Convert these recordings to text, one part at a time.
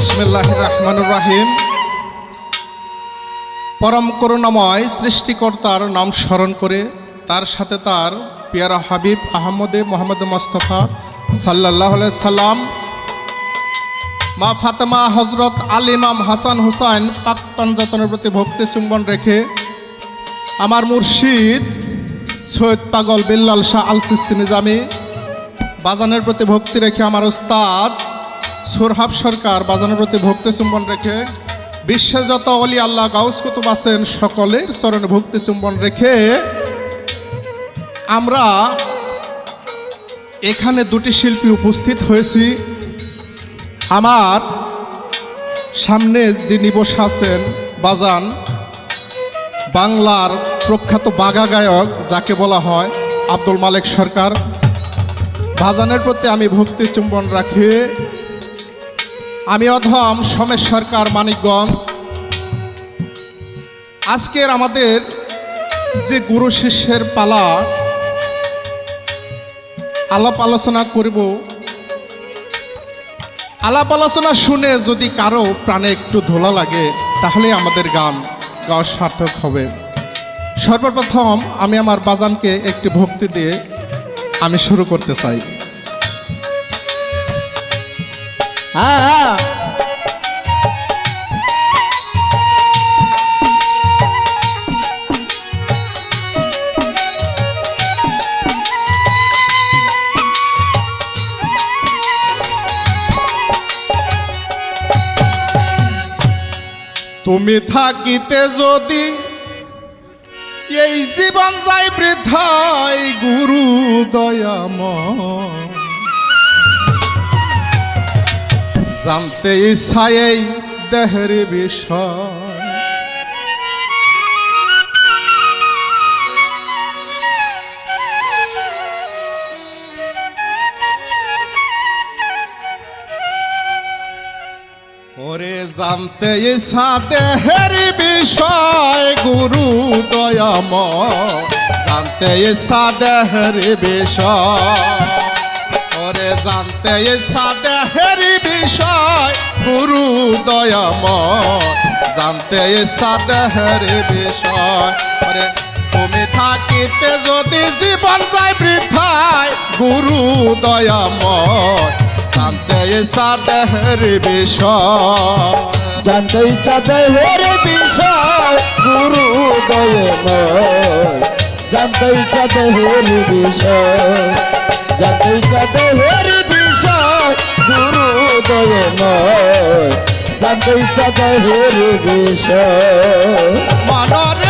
বিসমিল্লাহির রহমানির রহিম। পরম করুণাময় সৃষ্টিকর্তার নাম স্মরণ করে তার সাথে তার পিয়ারা হাবিব আহমদে মোহাম্মদ মুস্তাফা সাল্লাল্লাহু আলাইহি সাল্লাম, মা ফাতেমা, হজরত আলী ইমাম হাসান হুসাইন পাক পাঞ্জাতনের প্রতি ভক্তি চুম্বন রেখে আমার মুর্শিদ সৈয়দ পাগল বিল্লাল শাহ আল সিস্তি নিজামী বাজানের প্রতি ভক্তি রেখে আমার উস্তাদ সুরহাব সরকার বাজানের প্রতি ভক্তি চুম্বন রেখে বিশ্বে যত অলি আল্লাহ গাউস কুতুব আছেন সকলের চরণে ভক্তি চুম্বন রেখে আমরা এখানে দুটি শিল্পী উপস্থিত হয়েছি। আমার সামনে যিনি বসে আছেন বাজান বাংলার প্রখ্যাত বাঘা গায়ক যাকে বলা হয় আব্দুল মালেক সরকার, বাজানের প্রতি আমি ভক্তি চুম্বন রাখি। আমি অধম সমেশ সরকার মানিকগঞ্জ। আজকের আমাদের যে গুরু শিষ্যের পালা আলাপ আলোচনা করব, আলাপ আলোচনা শুনে যদি কারো প্রাণে একটু ধোলা লাগে তাহলে আমাদের গান গাওয়া সার্থক হবে। সর্বপ্রথম আমি আমার বাজানকে একটি ভক্তি দিয়ে আমি শুরু করতে চাই। তুমি থাকিতে যদি এই জীবন যাই বৃথায় গুরু দয়াময়, জানতে ইচ্ছায় এই দেহের বিষয়। ওরে জানতে ইচ্ছা দেহের বিষয় গুরু দয়াময়, জানতে ইচ্ছা দেহের বিষয়। ওরে জানতে ইচ্ছা দেহের বিষয় গুরু দয়াময়, জানতে ইচ্ছা দেহের বিষয়। ওরে তুমি থাকিতে যদি জীবন যায় বৃথায় গুরু দয়াময়, জানতে ইচ্ছা দেহের বিষয়। জানতে ইচ্ছা দেহের বিষয় গুরু দয়াময়, জানতে ইচ্ছা দেহের বিষয়। জানতে ইচ্ছা দেহের বিষয় গুরু দয়াময়, জানতে ইচ্ছা দেহের বিষয়। মনরে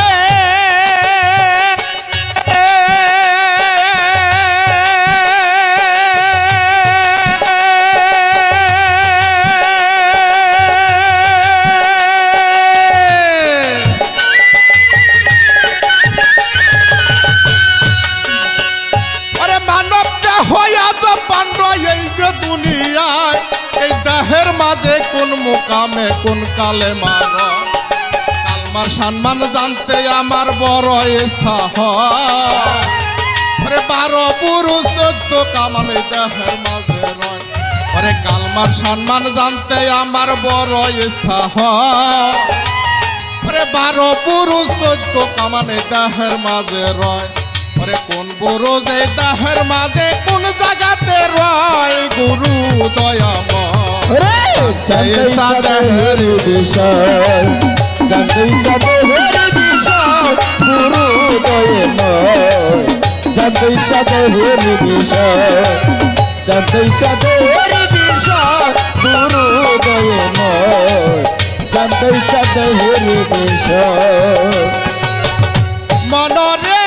কোন মোকামে কোন কালে মার কালমার সম্মান জানতে আমার বড় ইচ্ছা হয়। 12 পুরুষ 14 কামানে দেহের মাঝে রয়। কালমার সম্মান জানতে আমার বড় ইচ্ছা হয়। 12 পুরুষ 14 কামানে দেহের মাঝে রয়। কোন বুড়ো যে দেহের মাঝে কোন জায়গাতে রয় গুরু দয়াময়, জানতে ইচ্ছা দেহের বিষয়। জানতে ইচ্ছা দেহের বিষয় গুরু দয়াময়, জানতে ইচ্ছা দেহের বিষয়। জানতে ইচ্ছা দেহের বিষয় গুরু দয়াময়, জানতে ইচ্ছা দেহের বিষয়। মনরে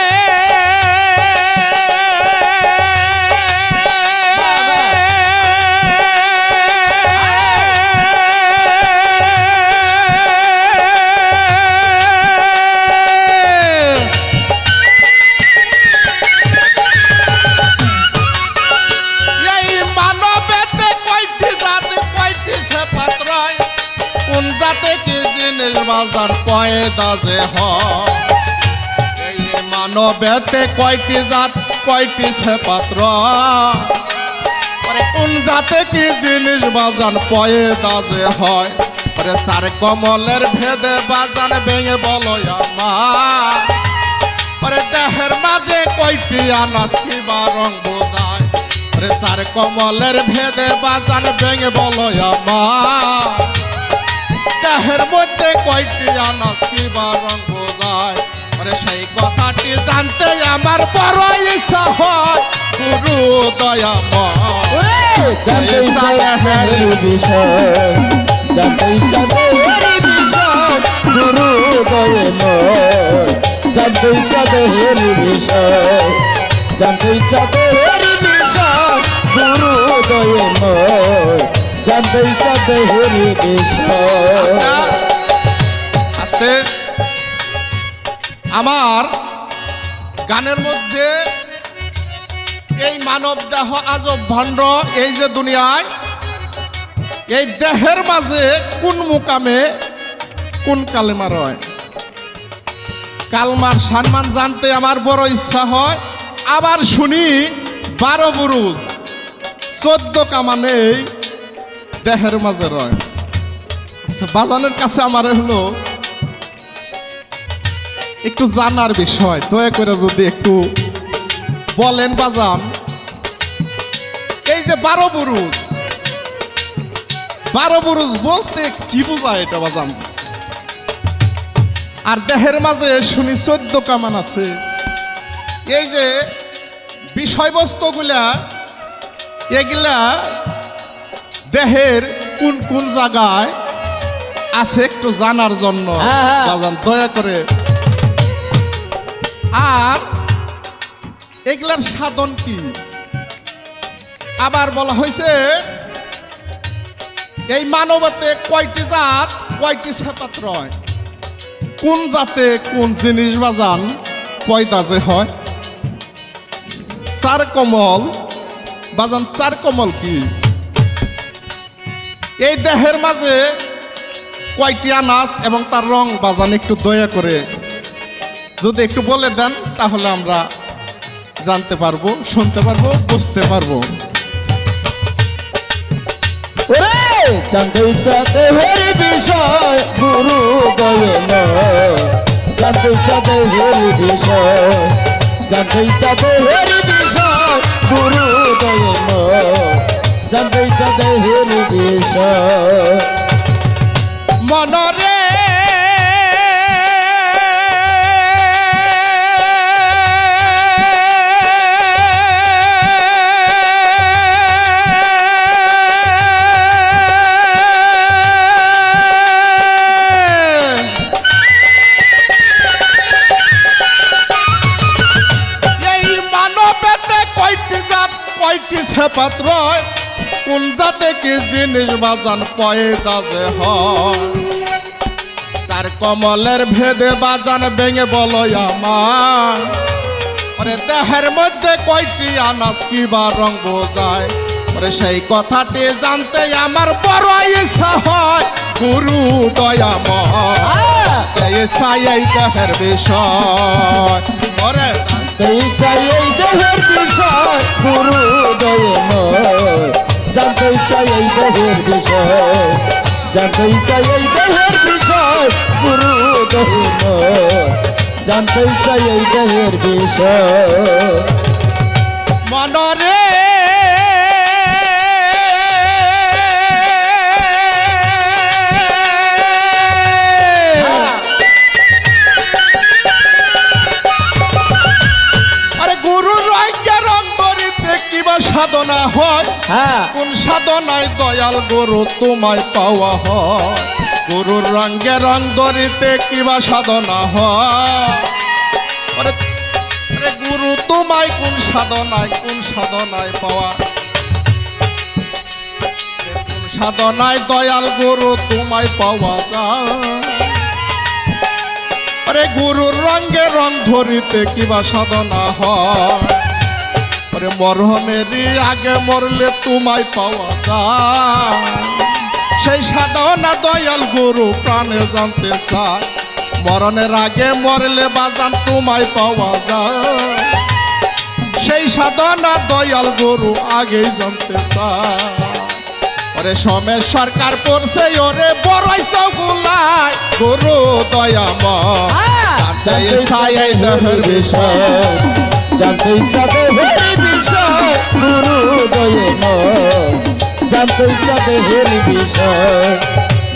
বাজান পয়দা যে হয়, এই মানবেতে কয়টি জাত কয়টি সে পাত্র। ওরে কোন জাতে কি জিনিস বাজান পয়দা যে হয়, ওরে চার কমলের ভেদে বাজান ভেঙে বলো আমার, ওরে দেহের মাঝে কয়টি আনাস কিবা রং বোঝায়, ওরে চার কমলের ভেদে বাজান ভেঙে বলো আমার, দেহের মধ্যে কয়টি আনাস কিবা রং বোঝায়, ওরে সেই কথাটি জানতে আমার বড় ইচ্ছা হয় গুরু দয়াময়। জানতে ইচ্ছা দেহের বিষয়, জানতে ইচ্ছা দেহের বিষয় গুরু দয়াময়। জানতে ইচ্ছা দেহের বিষয়, জানতে ইচ্ছা দেহের বিষয় গুরু দয়াময়। জানতে ইচ্ছা দেহের বিষয়। আস্তে আমার গানের মধ্যে এই মানব দেহ আজব ভণ্ড, এই যে দুনিয়ায় এই দেহের মাঝে কোন মুকামে কোন কালেমা রয়, কালমার সম্মান জানতে আমার বড় ইচ্ছা হয়। আবার শুনি 12 বুরুজ 14 কামানে দেহের মাঝে রয়। আচ্ছা, বাজানের কাছে আমার হলো একটু জানার বিষয়, দয়া করে যদি একটু বলেন বাজান, এই যে 12 বুরুজ, 12 বুরুজ বলতে কি বোঝায় এটা বাজান? আর দেহের মাঝে শুনি 14 কামান আছে, এই যে বিষয়বস্তুগুলা এগুলা দেহের কোন কোন জায়গায় আছে একটু জানার জন্য বাজান দয়া করে। আর এগুলার সাধন কি? আবার বলা হয়েছে এই মানবতে কয়টি জাত কয়টি সেপাত রয়, কোন জাতে কোন জিনিস বাজান পয়দা যে হয়। চার কমল বাজান, চার কমল কি? এই দেহের মাঝে কয়টি আনাস এবং তার রং বাজান একটু দয়া করে যদি একটু বলে দেন, তাহলে আমরা জানতে পারবো, শুনতে পারবো, বুঝতে পারবো। জানতে ইচ্ছা দেহের বিষয় গুরু দয়াময়। জানতে ইচ্ছা দেহের বিষয়, জানতে ইচ্ছা দেহের বিষয় গুরু দয়াময়। জানতে ইচ্ছা দেহের বিষয়। মনরে পাত্র কোন জাতে কি জিনিস বাজান পয়দা যে হয়, চার কমলের ভেদে বাজান ভেঙে বলো আমার, ওরে দেহের মধ্যে কয়টি আনাস কিবা রং বোঝায়, ওরে সেই কথাটি জানতে আমার বড় ইচ্ছা হয় গুরু দয়াময়। এই দেহের বিষয়, ওরে ইচ্ছা এই দেহের বিষয় গুরু দয়াময়। জানতে ইচ্ছা এই দেহের বিষয়, জানতে ইচ্ছা এই দেহের বিষয় গুরু দয়াময়। জানতে ইচ্ছা এই দেহের বিষয়। মনরে সাধনা হয়, কোন সাধনায় দয়াল গুরু তোমায় পাওয়া হয়, গুরুর রঙ্গে রং ধরিতে কিবা সাধনা হয়, গুরু তোমায় কোন সাধনায় পাওয়া, কোন সাধনায় দয়াল গুরু তোমায় পাওয়া যায়, গুরুর রঙ্গে রং ধরিতে কিবা সাধনা হয়, মরণেরই আগে মরলে তোমায় পাওয়া যায়, সেই সাধনা দয়াল গুরু প্রাণে জানতে চায়, মরণের আগে মরলে বাজান তোমায় পাওয়া যায়, সেই সাধনা দয়াল গুরু আগেই জানতে চায়। ওরে সমেশ সরকার পড়ছে ওরে বড়ই চৌগুলায় গুরু দয়াময় জানতে চাই এই দেহের বিষয়। জানতে ইচ্ছা দেহের বিষয় গুরু দয়াময় জানতে ইচ্ছা দেহের বিষয়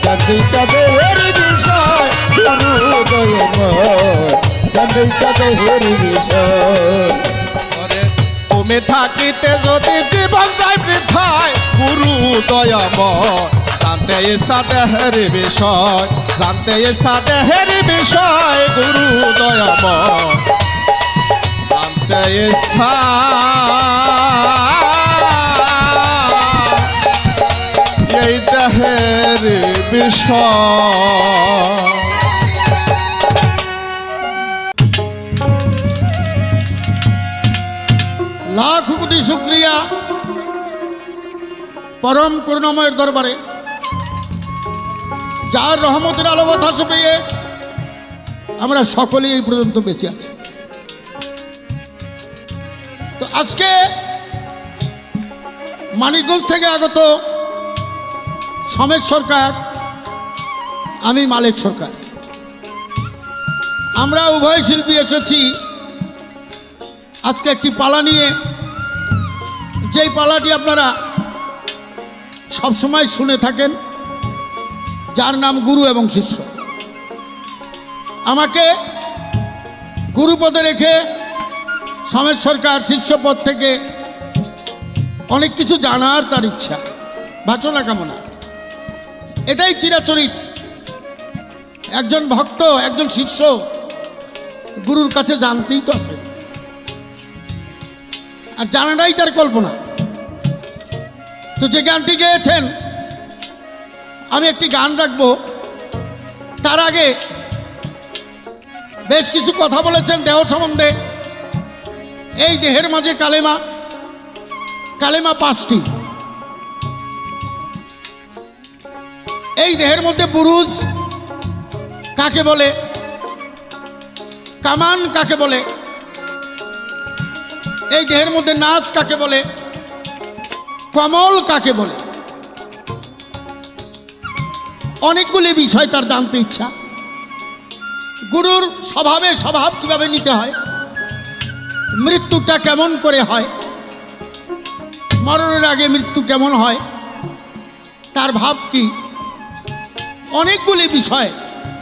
জানতে ইচ্ছা দেহের বিষয় গুরু দয়াময় জানতে ইচ্ছা দেহের বিষয়। ওরে তুমি থাকিতে যদি জীবন যায় বৃথায় গুরু দয়াময় জানতে ইচ্ছা দেহের বিষয় জানতে ইচ্ছা দেহের বিষয় গুরু দয়াময় জানতে ইচ্ছা এই দেহের বিষয়। লাখ কোটি শুক্রিয়া পরম করুণাময়ের দরবারে, যার রহমতের আলো বাতাস পেয়ে আমরা সকলেই এই পর্যন্ত বেঁচে আছি। তো আজকে মানিকগঞ্জ থেকে আগত সমেশ সরকার, আমি মালিক সরকার, আমরা উভয় শিল্পী এসেছি আজকে একটি পালা নিয়ে, যেই পালাটি আপনারা সবসময় শুনে থাকেন, যার নাম গুরু এবং শিষ্য। আমাকে গুরুপদে রেখে সমেশ সরকার শিষ্যপদ থেকে অনেক কিছু জানার তার ইচ্ছা, বাসনা কামনা, এটাই চিরাচরিত। একজন ভক্ত, একজন শিষ্য গুরুর কাছে জানতেই তো আসে, আর জানাটাই তার কল্পনা। তো যে গানটি গেয়েছেন, আমি একটি গান রাখবো, তার আগে বেশ কিছু কথা বলেছেন দেহ সম্বন্ধে। এই দেহের মাঝে কালেমা, কালেমা 5টি। এই দেহের মধ্যে বুরুজ কাকে বলে, কামান কাকে বলে, এই দেহের মধ্যে নাচ কাকে বলে, কমল কাকে বলে, অনেকগুলি বিষয় তার জানতে ইচ্ছা। গুরুর স্বভাবে স্বভাব কিভাবে নিতে হয়, মৃত্যুটা কেমন করে হয়, মরণের আগে মৃত্যু কেমন হয়, তার ভাব কি, অনেকগুলি বিষয়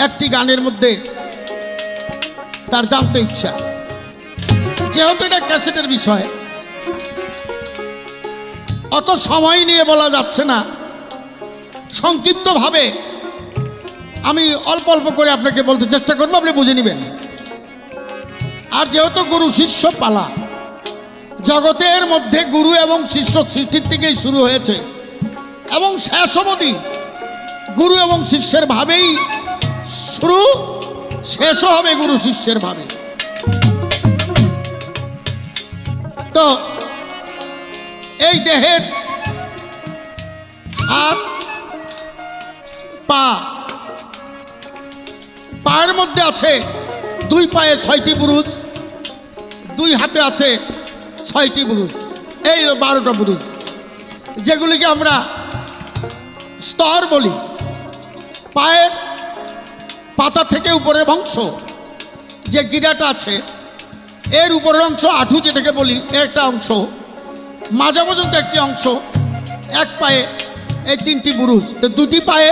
একটি গানের মধ্যে তার জানতে ইচ্ছা। যেহেতু এটা ক্যাসেটের বিষয়, অত সময় নিয়ে বলা যাচ্ছে না, সংক্ষিপ্তভাবে আমি অল্প অল্প করে আপনাকে বলতে চেষ্টা করবো, আপনি বুঝে নেবেন। আর যেহেতু গুরু শিষ্য পালা, জগতের মধ্যে গুরু এবং শিষ্য সৃষ্টির থেকেই শুরু হয়েছে এবং শেষ অবধি গুরু এবং শিষ্যের ভাবেই শুরু, শেষও হবে গুরু শিষ্যের ভাবে। তো এই দেহের হাত, পা, পায়ের মধ্যে আছে 2 পায়ে 6টি বুরুজ, 2 হাতে আছে 6টি বুরুজ, এই 12টা বুরুজ, যেগুলিকে আমরা স্তর বলি। পায়ের পাতা থেকে উপরের অংশ, যে গিরাটা আছে, এর উপরের অংশ আঁঠু যেটাকে বলি, একটা অংশ, মাজা পর্যন্ত একটি অংশ, এক পায়ে এই 3টি বুরুজ, তো 2টি পায়ে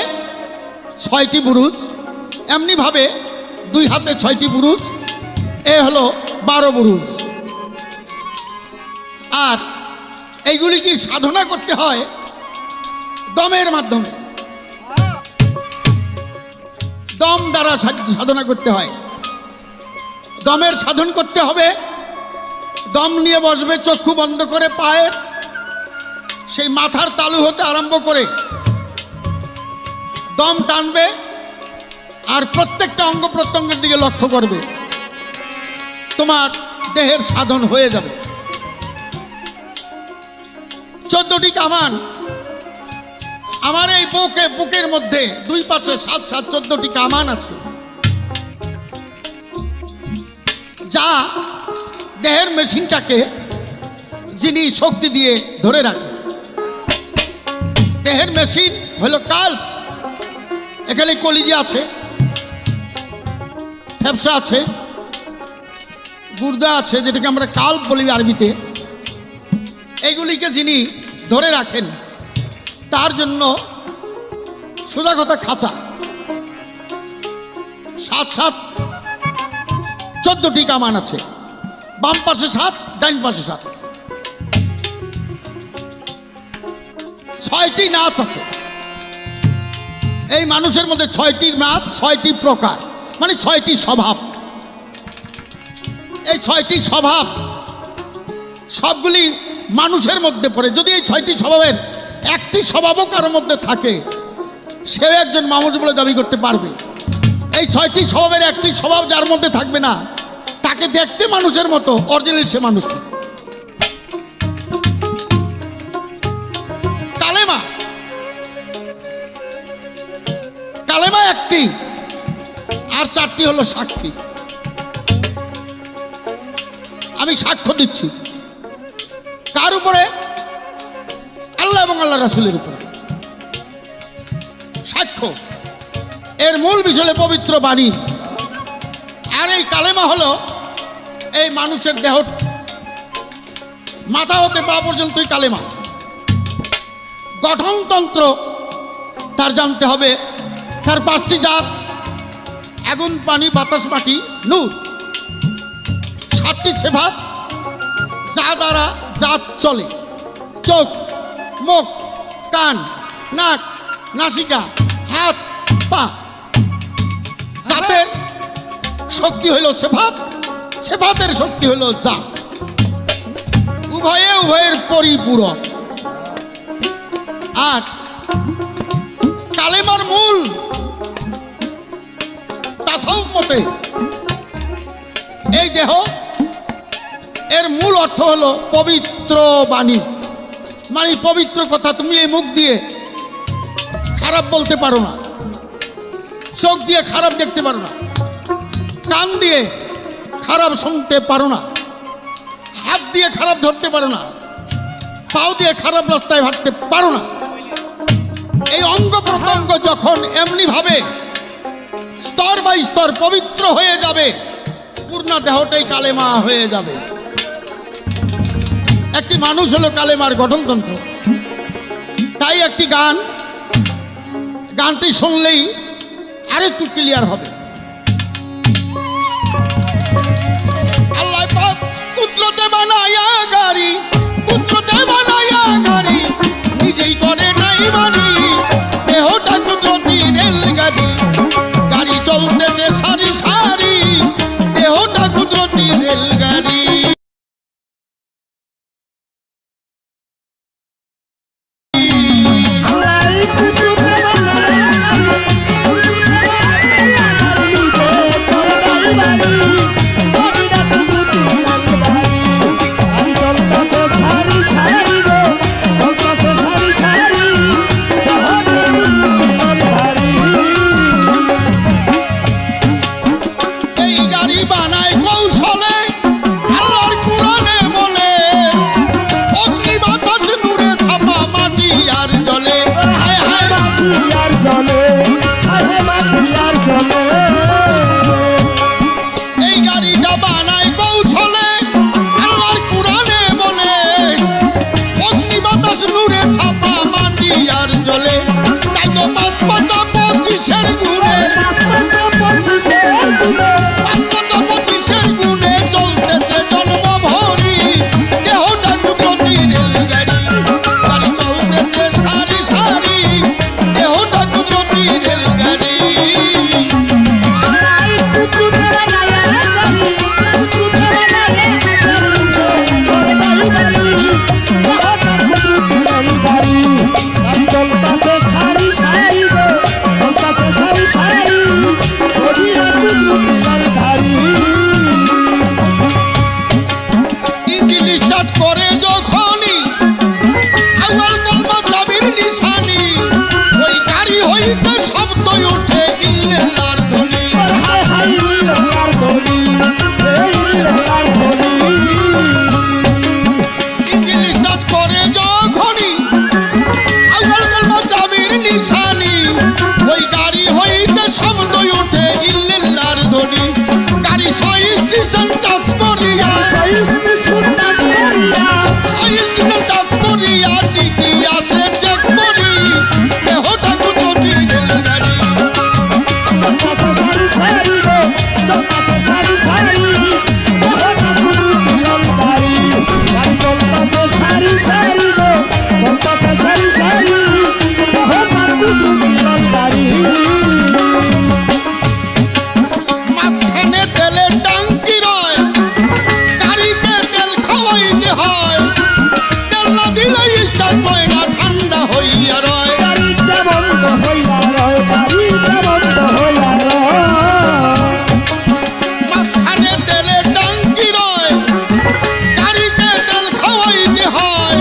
6টি বুরুজ, এমনিভাবে 2 হাতে 6টি বুরুজ, এ হলো 12 বুরুজ। আর এইগুলি কি সাধনা করতে হয় দমের মাধ্যমে, দম দ্বারা সাধনা করতে হয়। দমের সাধন করতে হবে, দম নিয়ে বসবে চক্ষু বন্ধ করে, পায়ের সেই মাথার তালু হতে আরম্ভ করে দম টানবে, আর প্রত্যেকটা অঙ্গ প্রত্যঙ্গের দিকে লক্ষ্য করবে, তোমার দেহের সাধন হয়ে যাবে। 14টি কামান আমার এই বুকের মধ্যে, 2 পাশে 7 14টি কামান আছে, যা দেহের মেশিনটাকে যিনি শক্তি দিয়ে ধরে রাখে। দেহের মেশিন হলো কাল্প। এখানে কলিজা আছে, ফ্যাপসা আছে, গুর্দা আছে, যেটাকে আমরা কাল্প বলি আরবিতে। এইগুলিকে যিনি ধরে রাখেন, তার জন্য সোজা কথা খাঁচা, 7 14টি কামান আছে। বাম পাশে 7, ডাইন পাশে 7। 6টি নাচ আছে। এই মানুষের মধ্যে 6টি নাচ, 6টি প্রকার, মানে 6টি স্বভাব। এই 6টি স্বভাব সবগুলি মানুষের মধ্যে পড়ে। যদি এই 6টি স্বভাবের একটি স্বভাবও কারোর মধ্যে থাকে, সেও একজন মানুষ বলে দাবি করতে পারবে। এই 6টি স্বভাবের একটি স্বভাব যার মধ্যে থাকবে না, তাকে দেখতে মানুষের মতো, অরিজিনাল সে মানুষ। কালেমা, কালেমা একটি, আর 4টি হলো সাক্ষী। আমি সাক্ষ্য দিচ্ছি কার উপরে? আল্লাহ এবং আল্লাহ রাসূলের উপরে। সাক্ষ্য এর মূল বিষয় হলো পবিত্র বাণী। আর এই কালেমা হলো এই মানুষের দেহ, মাথা হতে পা পর্যন্তই কালেমা। গঠনতন্ত্র তার জানতে হবে। তার 5টি জাত: আগুন, পানি, বাতাস, মাটি, নূর। 7টি সিফাত, যা দ্বারা জাত চলে: চোখ, মুখ, কান, নাক, নাসিকা, হাত, পা। জাতের শক্তি হইল সিফাত, সিফাতের শক্তি হইল জাত। উভয়ের পরিপূরক। আর কালেমার মূল তাসাউফ মতে এই দেহ, এর মূল অর্থ হলো পবিত্র বাণী, মানে পবিত্র কথা। তুমি এই মুখ দিয়ে খারাপ বলতে পারো না, চোখ দিয়ে খারাপ দেখতে পারো না, কান দিয়ে খারাপ শুনতে পারো না, হাত দিয়ে খারাপ ধরতে পারো না, পাও দিয়ে খারাপ রাস্তায় হাঁটতে পারো না। এই অঙ্গ প্রত্যঙ্গ যখন এমনি ভাবে স্তর বাই স্তর পবিত্র হয়ে যাবে, পূর্ণ দেহটাই কালেমা হয়ে যাবে। একটি মানুষ হলো কালেমার গঠনতন্ত্র। তাই একটি গানটি শুনলেই আরেকটু ক্লিয়ার হবে। আল্লাহ পাক কুদরতে বানায়া গাড়ি, কুদরতে বানায়া গাড়ি, নিজেই করে নাই বাড়ি। দেহটা কুদরতি রেলগাড়ি, গাড়ি চলতেছে সারি সারি, দেহটা কুদরতি রেলগাড়ি। চলতেছে ইঞ্জিনের কাজ করি আর টিটি আছে চেক করি দেহটা কুচি রেলগাড়ি চলতাছে সারি সারি গো চলতাছে সারি সারি দেহটা কুদরতি লাল গাড়ি গাড়ি চলতাছে সারি সারি গো চলতাছে সারি সারি দেহটা কুদরতি লাল গাড়ি মাঝখানে তেলের ট্যাঙ্কি রয় গাড়িতে তেল খাওয়াইতে হয় তেল না দিলে স্টার্ট হয় না ঠান্ডা হইয়া রয় গাড়িটা বন্ধ হইয়া রয় গাড়িটা বন্ধ হইয়া রয় মাঝখানে তেলের ট্যাঙ্কি রয় গাড়িতে তেল খাওয়াইতে হয়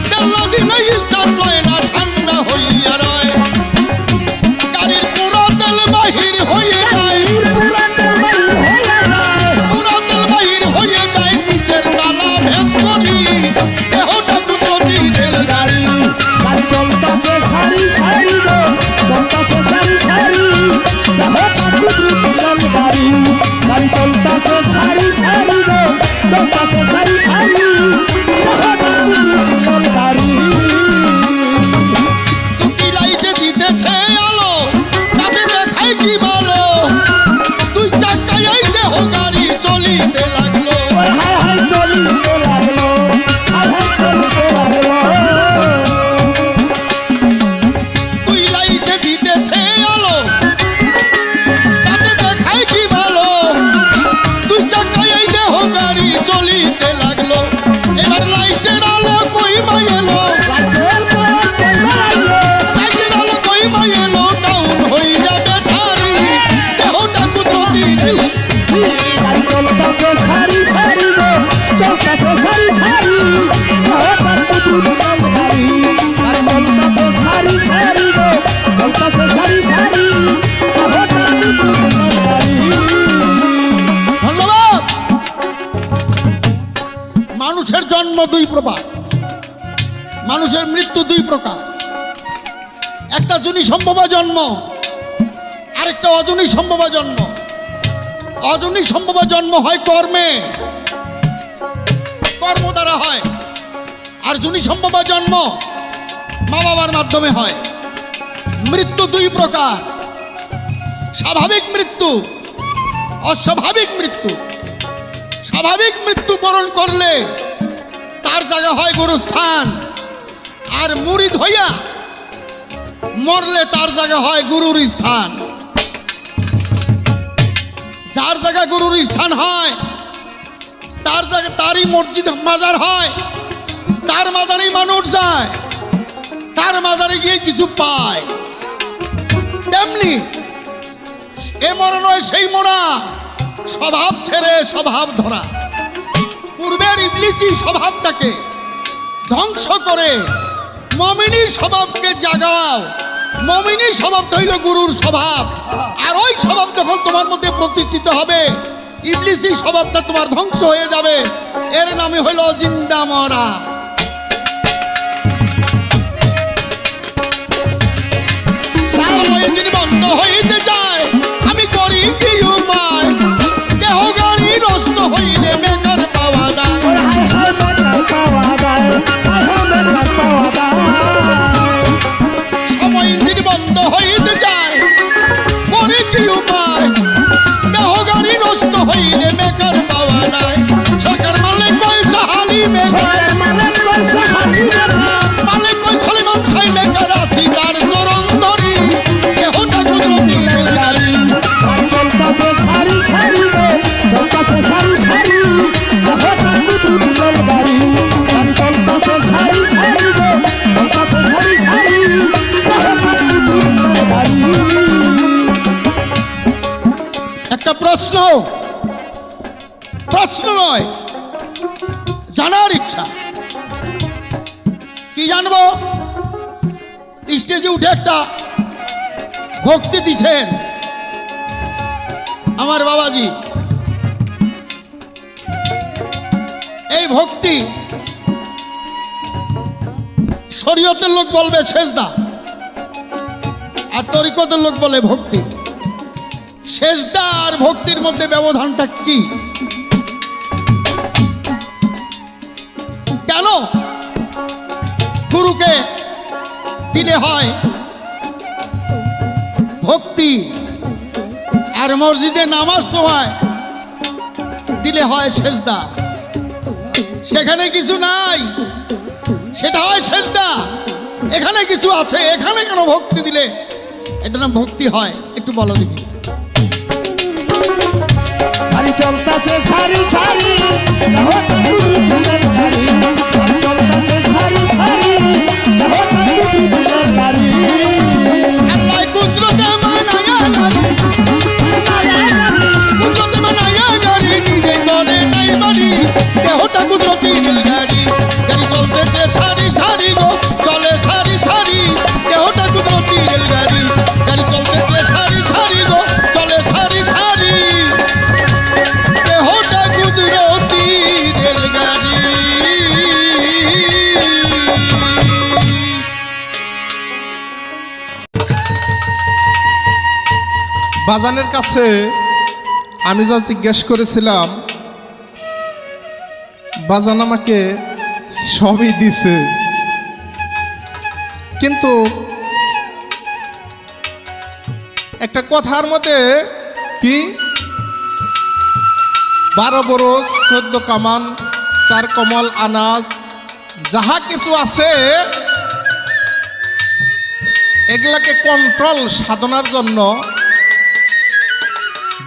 তেল না দিলে স্টার্ট হয় না ঠান্ডা হইয়া রয় গাড়ির পুরো তেল বাহির হয়ে যায় পুরা তেল বাহির হইয়া যায় পুরো তেল বাহির হয়ে যায় নিচের তালা ভেদ করি দেহটা কুচি রেল গাড়ি গাড়ি চলতাছে সারি সারি গো চলতাছে সারি সারি দেহটা কুদরতি লাল গাড়ি গাড়ি চলতাছে সারি সারি গো চলতাছে সারি সারি দেহটা কুদরতি লাল গাড়ি দুটি লাইটে দিতেছে আলো তাতে দেখায় কি ভালো দুই চাকায় এই দেহ গাড়ি চলিতে লাগলো ওর হায় হায় চলিতে লাগলো হায় হায় চলিতে লাগলো দুই লাইটে দিতেছে আলো তাতে দেখায় কি ভালো দুই চাকায় এই দেহ গাড়ি চলিতে লাগলো এবার লাইটের আলো কই মাইলো লাইটের পর কই মারাইলো লাইটের আলো কই মাইলো ডাউন হইয়া ব্যাটারি দেহটা কুচি রেল গাড়ি চলতাছে সারি সারি গো চলতাছে সারি সারি দেহটা কুদরতি লাল গাড়ি গাড়ি চলতাছে সারি সারি গো চলতাছে সারি সারি দেহটা কুদরতি লাল গাড়ি ধন্যবাদ। মানুষের জন্ম দুই প্রকার মানুষের মৃত্যু দুই প্রকার একটা জনি সম্ভব জন্ম আরেকটা অজনী সম্ভব জন্ম অজনী সম্ভব জন্ম হয় কর্মে কর্ম দ্বারা হয় আর জনি সম্ভব জন্ম মা বাবার মাধ্যমে হয় মৃত্যু দুই প্রকার স্বাভাবিক মৃত্যু অস্বাভাবিক মৃত্যু স্বাভাবিক মৃত্যু বরণ করলে তার জায়গা হয় গুরুস্থান আর মুরিদ হইয়া মরলে তার জায়গা হয় গুরুর স্থান যার জায়গা গুরুর স্থান হয় তার জায়গা তারই মসজিদ মাজার হয় তার মাজারেই মানুষ যায় তার মাজারে গিয়ে কিছু পায় তেমনি এ মরা নয় সেই মরা স্বভাব ছেড়ে স্বভাব ধরা পূর্বের ইবলিসি স্বভাবটাকে ধ্বংস করে মমিনী স্বভাবকে জাগাও মমিনী স্বভাবটা হইল গুরুর স্বভাব আর ওই স্বভাব যখন তোমার মধ্যে প্রতিষ্ঠিত হবে ইবলিসি স্বভাবটা তোমার ধ্বংস হয়ে যাবে এর নামে হইল জিন্দা মরা দিন বন্ধ হইতে যায় আমি করি কি উপায় দেহ গাড়ি নষ্ট হইলে বেকার পাওয়া যায় ওর হায় হায় বেকার পাওয়া যায় হায় হায় বেকার পাওয়া যায় সময় দিন বন্ধ হইতে যায় করি কি উপায় দেহ গাড়ি নষ্ট হইলে বেকার পাওয়া যায় সরকার মালে পয়সা হালি বেকার সরকার মালিক কইছে হানি বেকার মালিক কই সলিমান খাই বেকার আছি তার চরণ ধরি দেহটা কুদরতি লাল গাড়ি গাড়ি চলতাছে সারি সারি গো চলতাছে সারি সারি দেহটা কুদরতি লাল গাড়ি গাড়ি চলতাছে সারি সারি গো চলতাছে সারি সারি দেহটা কুদরতি লাল গাড়ি একটা প্রশ্ন প্রশ্ন নয় জানার ইচ্ছা কি জানবো স্টেজে উঠে একটা ভক্তি দিছেন আমার বাবাজি এই ভক্তি শরীয়তের লোক বলবে সেজদা আর তরিকতের লোক বলে ভক্তি সেজদা আর ভক্তির মধ্যে ব্যবধানটা কি কেন গুরুকে দিলে হয় ভক্তি, আর মসজিদে নামাজ সময় দিলে হয় সেজদা। সেখানে কিছু নাই, সেটা হয় সেজদা। এখানে কিছু আছে, এখানে কেন ভক্তি দিলে এটা নাম ভক্তি হয়? একটু বলো দেখি। গাড়ি চলতাছে সারি সারি দেখো ঠাকুর দিলের গাড়ি গাড়ি চলতাছে সারি সারি দেখো ঠাকুর দিলের গাড়ি আল্লাহ কুদরতে মানায়া গাড়ি, কুদরতে মানায়া গাড়ি, নিজে করে নাই বাড়ি, দেহটা কুদরতির গাড়ি। গাড়ি চলতেছে সারি সারি গো, চলে সারি সারি, দেহটা কুদরতির গাড়ি। গাড়ি চলতেছে সারি সারি গো, চলে সারি সারি, দেহটা কুদরতির গাড়ি। বাজানের কাছে আমি যা জিজ্ঞেস করেছিলাম, বাজান আমাকে সবই দিছে, কিন্তু একটা কথার মধ্যে কি 12 বরস 14 কামান 4 কমল আনাজ যাহা কিছু আছে এগুলাকে কন্ট্রোল সাধনার জন্য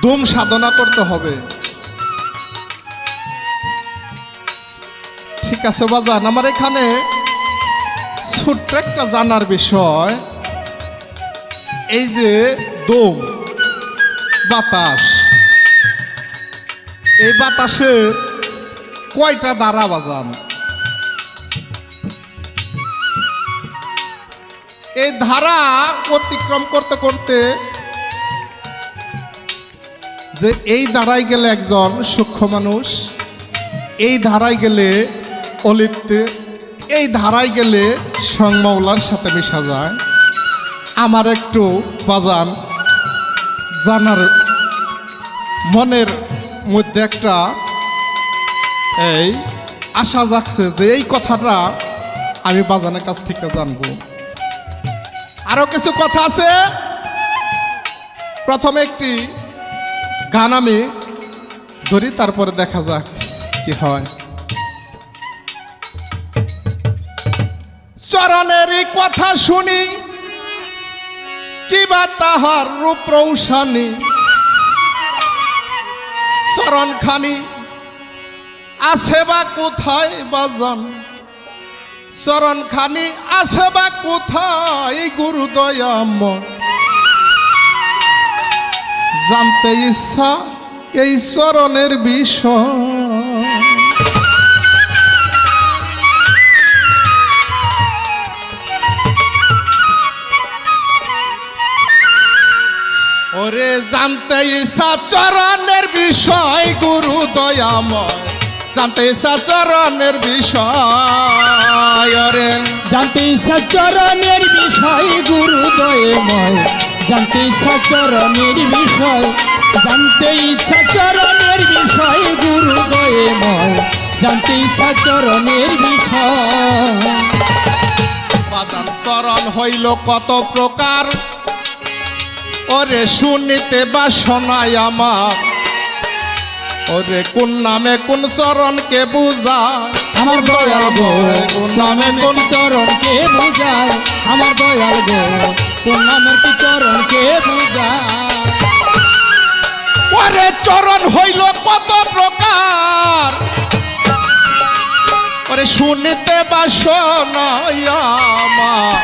দুম সাধনা করতে হবে। ঠিক আছে বাজান, আমার এখানে ছোট্ট একটা জানার বিষয়, এই যে দম বাতাস, এই বাতাসের কয়টা দ্বারা বাজান? এই ধারা অতিক্রম করতে করতে যে এই ধারায় গেলে একজন সূক্ষ্ম মানুষ, এই ধারায় গেলে অলিপ্তে, এই ধারায় গেলে সংমৌলার সাথে মিশা যায়। আমার একটু বাজান জানার মনের মধ্যে একটা এই আশা জাগছে যে এই কথাটা আমি বাজানের কাছ থেকে জানবো। আরো কিছু কথা আছে, প্রথমে একটি গান আমি ধরি, তারপরে দেখা যাক কি হয়। চরণের কথা শুনি কিবা তাহার রূপ রৌশানি, চরণ খানি আছে বা কোথায় বাজান, চরণ খানি আছে বা কোথায় গুরু দয়াময়, জানতে ইচ্ছা এই চরণের বিষয়। ওরে জানতে ইচ্ছা চরণের বিষয় গুরু দয়াময়, জানতে ইচ্ছা চরণের বিষয়। ওরে জানতে ইচ্ছা চরণের বিষয় গুরু দয়াময়, জানতে ইচ্ছা চরণের বিষয়, জানতে ইচ্ছা চরণের বিষয় গুরু দয়াময়, জানতে ইচ্ছা চরণের বিষয়। বাজান চরণ হইল কত প্রকার, ওরে শুনিতে বাসনায় আমার, ওরে কোন নামে কোন চরণকে বুঝায় আমার দয়াল গো, কোন নামে কোন চরণকে বুঝায়, আমার দয়াল গো, কোন নামের কি চরণকে বুঝায়। ওরে চরণ হইল কত প্রকার, ওরে শুনিতে বাসনায় আমার,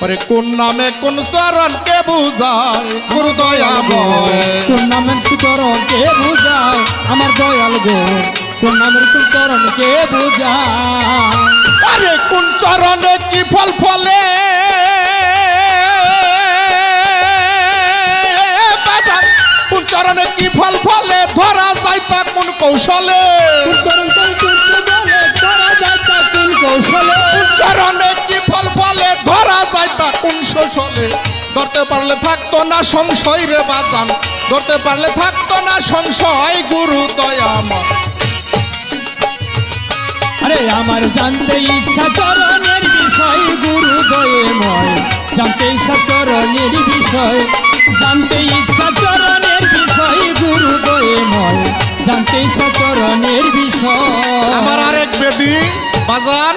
ওরে কোন নামে কোন চরণকে বুঝায় গুরু দয়াময়, কোন নামের কি চরণকে বুঝায়, আমার দয়াল গো, কোন নামের কি চরণকে বুঝায়। আরে কোন চরণে কি ফল ফলে বাজান, কোন চরণে কি ফল ফলে ধরা যায় তা কোন কৌশলে, কোন চরণকে করতে বলে ধরা যায় তা কোন কৌশলে, কোন চরণে কি ফল ফলে ধরা যায় তা কোন কৌশলে। ধরতে পারলে থাকতো না সংশয় রে বাজান, ধরতে পারলে থাকতো না সংশয় গুরু দয়াময়। আরে আমার জানতে ইচ্ছা চরণের বিষয় গুরুদয়ময়, জানতে ইচ্ছা চরণের বিষয়, জানতে ইচ্ছা চরণের বিষয় গুরুদয়ময়, জানতে ইচ্ছা চরণের বিষয়। আমার আরেক বেদি বাজান,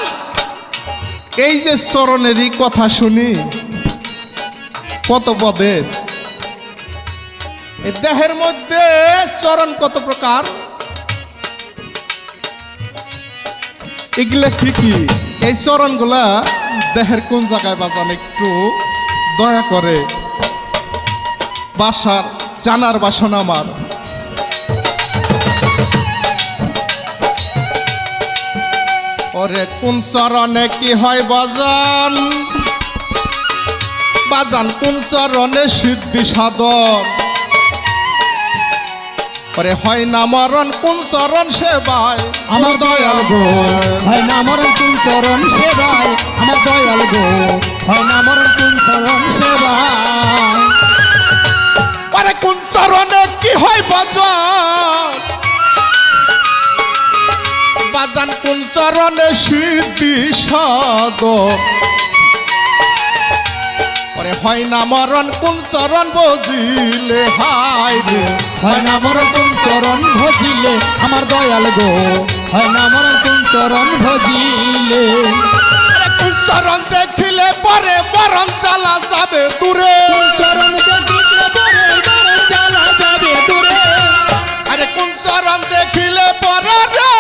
এই যে চরণেরই কথা শুনি কত পদের, এই দেহের মধ্যে চরণ কত প্রকার, এগুলা কি কি? এই চরণগুলা দেহের কোন জায়গায় বাজান একটু দয়া করে বাসার জানার বাসনা আমার। ওরে কোন চরণে কি হয় বাজান, বাজান কোন চরণে সিদ্ধি সাধন, ওরে হয় না মরণ কোন চরণ সেবায় আমার দয়াল গো, হয় না মরণ কোন চরণ সেবায়, আমার দয়াল গো, হয় না মরণ কোন চরণ সেবায়। আরে কোন চরণে কি হয় বাজান, বাজান কোন চরণে সিদ্ধি সাধন, ওরে হয় না মরণ কোন চরণ বুঝিলে হায় রে, হয় না মরণ কোন চরণ ভজিলে, আমার দয়াল গো, হয় না মরণ কোন চরণ ভজিলে। আরে কোন চরণ দেখিলে পরে মরণ চালা যাবে দূরে, চরণ দেখিলে পরে মরণ চালা যাবে দূরে, আরে কোন চরণ দেখিলে পরে রে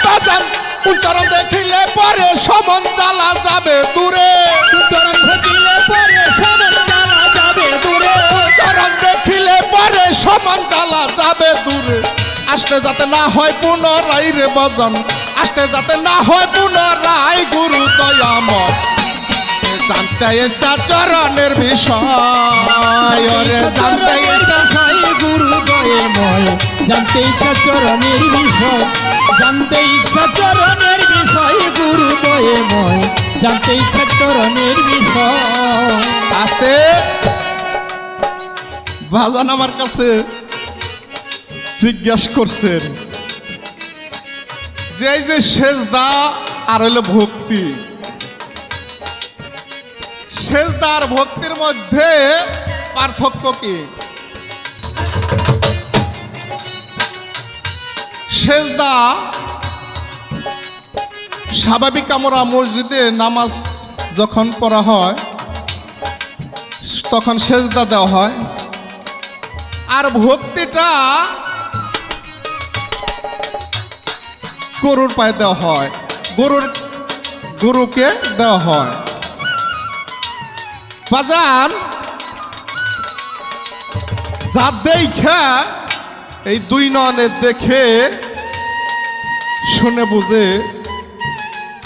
বাজান, কোন চরণ দেখিলে পরে সমন চালা যাবে দূরে, চরণ ভজিলে পরে সমন চালা যাবে দূরে, চরণ দেখিলে পরে সমান চালা যাবে দূরে, আসতে যাতে না হয় পুনরায় রে বাজান, আসতে যাতে না হয় পুনরায় গুরু দয়াময়, জানতে ইচ্ছা চরণের বিষয়, ওরে জানতে ইচ্ছা গুরুদয়ময়, জানতে ইচ্ছা চরণের বিষয়, জানতে ইচ্ছা চরণের বিষয় গুরুদয়ময়, জানতে ইচ্ছা চরণের বিষয়। আসতে বাজান আমার কাছে জিজ্ঞাসা করছেন যে এই যে সেজদা আর হইলো ভক্তি, সেজদা আর ভক্তির মধ্যে পার্থক্য কি? সেজদা স্বাভাবিক আমরা মসজিদে নামাজ যখন পড়া হয় তখন সেজদা দেওয়া হয়, আর ভক্তিটা গরুর পায়ে দেওয়া হয়, গরুকে দেওয়া হয়। বাজান যা দেখা এই দুই নয়নে দেখে শুনে বুঝে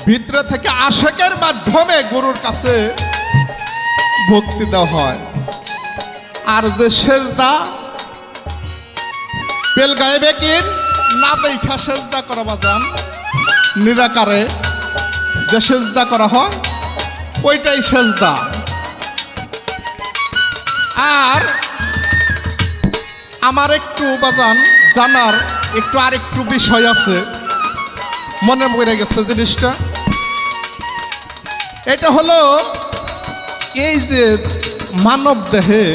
ভিতরে থেকে আশেকের মাধ্যমে গরুর কাছে ভক্তি দেওয়া হয়, আর যে সেজদা বেল গায়েবে কিন না দেখা সেজদা করা বাজান নিরাকারে যে সেজদা করা হয় ওইটাই সেজদা। আর আমার একটু বাজান জানার একটু আরেকটু বিষয় আছে, মনে পড়ে গেছে জিনিসটা। এটা হলো এই যে মানব দেহে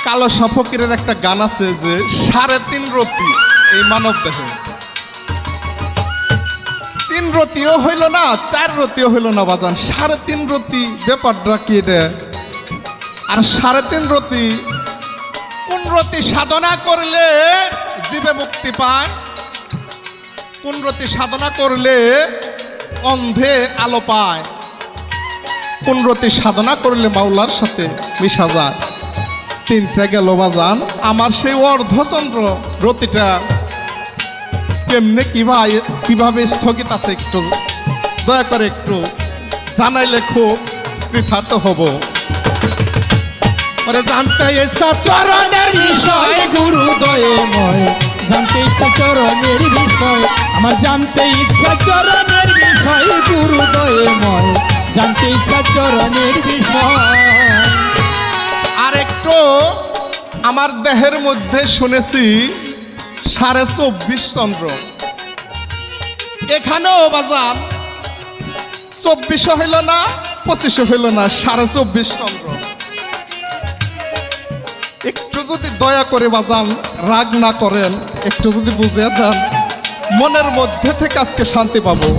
কালো ফকিরের একটা গান আছে যে 3.5 রতি এই মানব দেহে, 3 রতিও হইল না 4 রতিও হইল না বাজান, 3.5 রতি ব্যাপারটা কি এটা? আর 3.5 রতি কোন রতি সাধনা করলে জীবে মুক্তি পায়, কোন রতি সাধনা করলে অন্ধে আলো পায়, কোন রতি সাধনা করলে মাওলার সাথে মিশা যায়। 3টা গেল বাজান, আমার সেই অর্ধচন্দ্র রতিটা কেমনে কিভাবে স্থগিত আছে একটু দয়া করে একটু জানাইলে খুব কৃতার্থ হব। ওরে জানতে ইচ্ছা চরণের বিষয় গুরুদয়ময়, জানতে ইচ্ছা চরণের বিষয়, আমার জানতে ইচ্ছা চরণের বিষয় গুরুদয়ময়, জানতে ইচ্ছা চরণের বিষয়। আমার দেহের মধ্যে শুনেছি 24.5 চন্দ্র। এখানেও বাজান 24 হইল না, 25 হইল না, 24.5 চন্দ্র। একটু যদি দয়া করে বাজান রাগ না করেন, একটু যদি বুঝিয়ে দেন, মনের মধ্যে থেকে আজকে শান্তি পাবো।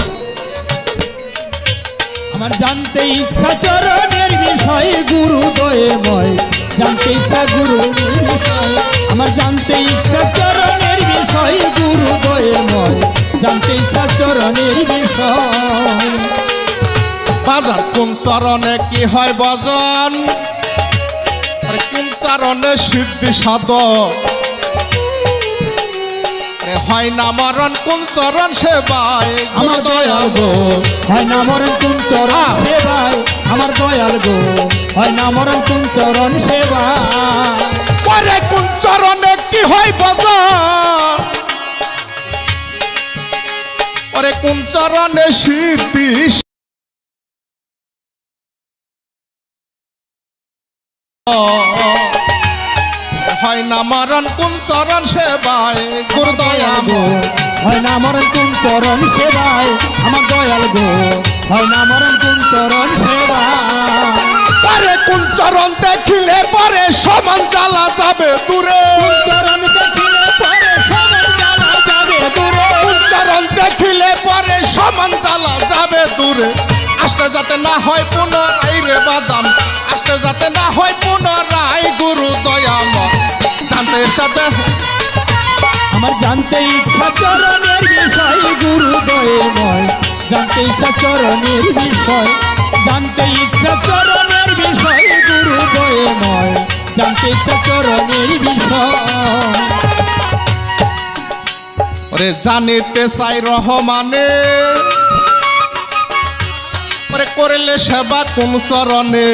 আমার জানতে ইচ্ছা চরণের বিষয় গুরুদয়ময়, জানতে ইচ্ছা গুরুর বিষয়। আমার জানতে ইচ্ছা চরণের বিষয় গুরুদয়ময়, জানতে ইচ্ছা চরণের বিষয়। বাজান কোন চরণে কি হয় ভজন, আরে কোন চরণে সিদ্ধি সাধন, আরে হয় না মরণ কোন চরণ সেবায় আমার দয়াল গো হয় না মরণ কোন চরণ সেবায়, আমার দয়াল গো হয় না মরণ কোন চরণ সেবায়। পরে কোন চরণে কি হয় ভজন, পরে কোন চরণে সিদ্ধি হয় না মরণ কোন চরণ সেবায় গুরুদয়া গো হয় না মরণ কোন চরণ সেবায়, আমার দয়াল গো হয় না মরণ কোন চরণ সেবায়। পরে কোন চরণ দেখিলে পরে সমান জ্বালা যাবে দূরে, চরণ দেখিলে পরে সমান জ্বালা যাবে দূরে, কোন চরণ দেখিলে পরে সমান জ্বালা যাবে দূরে। আসতে যাতে না হয় পুনরায় রে বাজান, আসতে যাতে না হয় পুনরায় গুরু দয়াময়। জানতে সাথে আমার জানতে ইচ্ছা চরণের বিষয় গুরুদয়ময়, জানতে ইচ্ছা চরণের বিষয়, জানতে ইচ্ছা চরণের বিষয় গুরুদয়ময়, জানতে ইচ্ছা চরণের বিষয়। ওরে জানিতে চাই রহমানে, ওরে করলে সেবা কোন চরণে,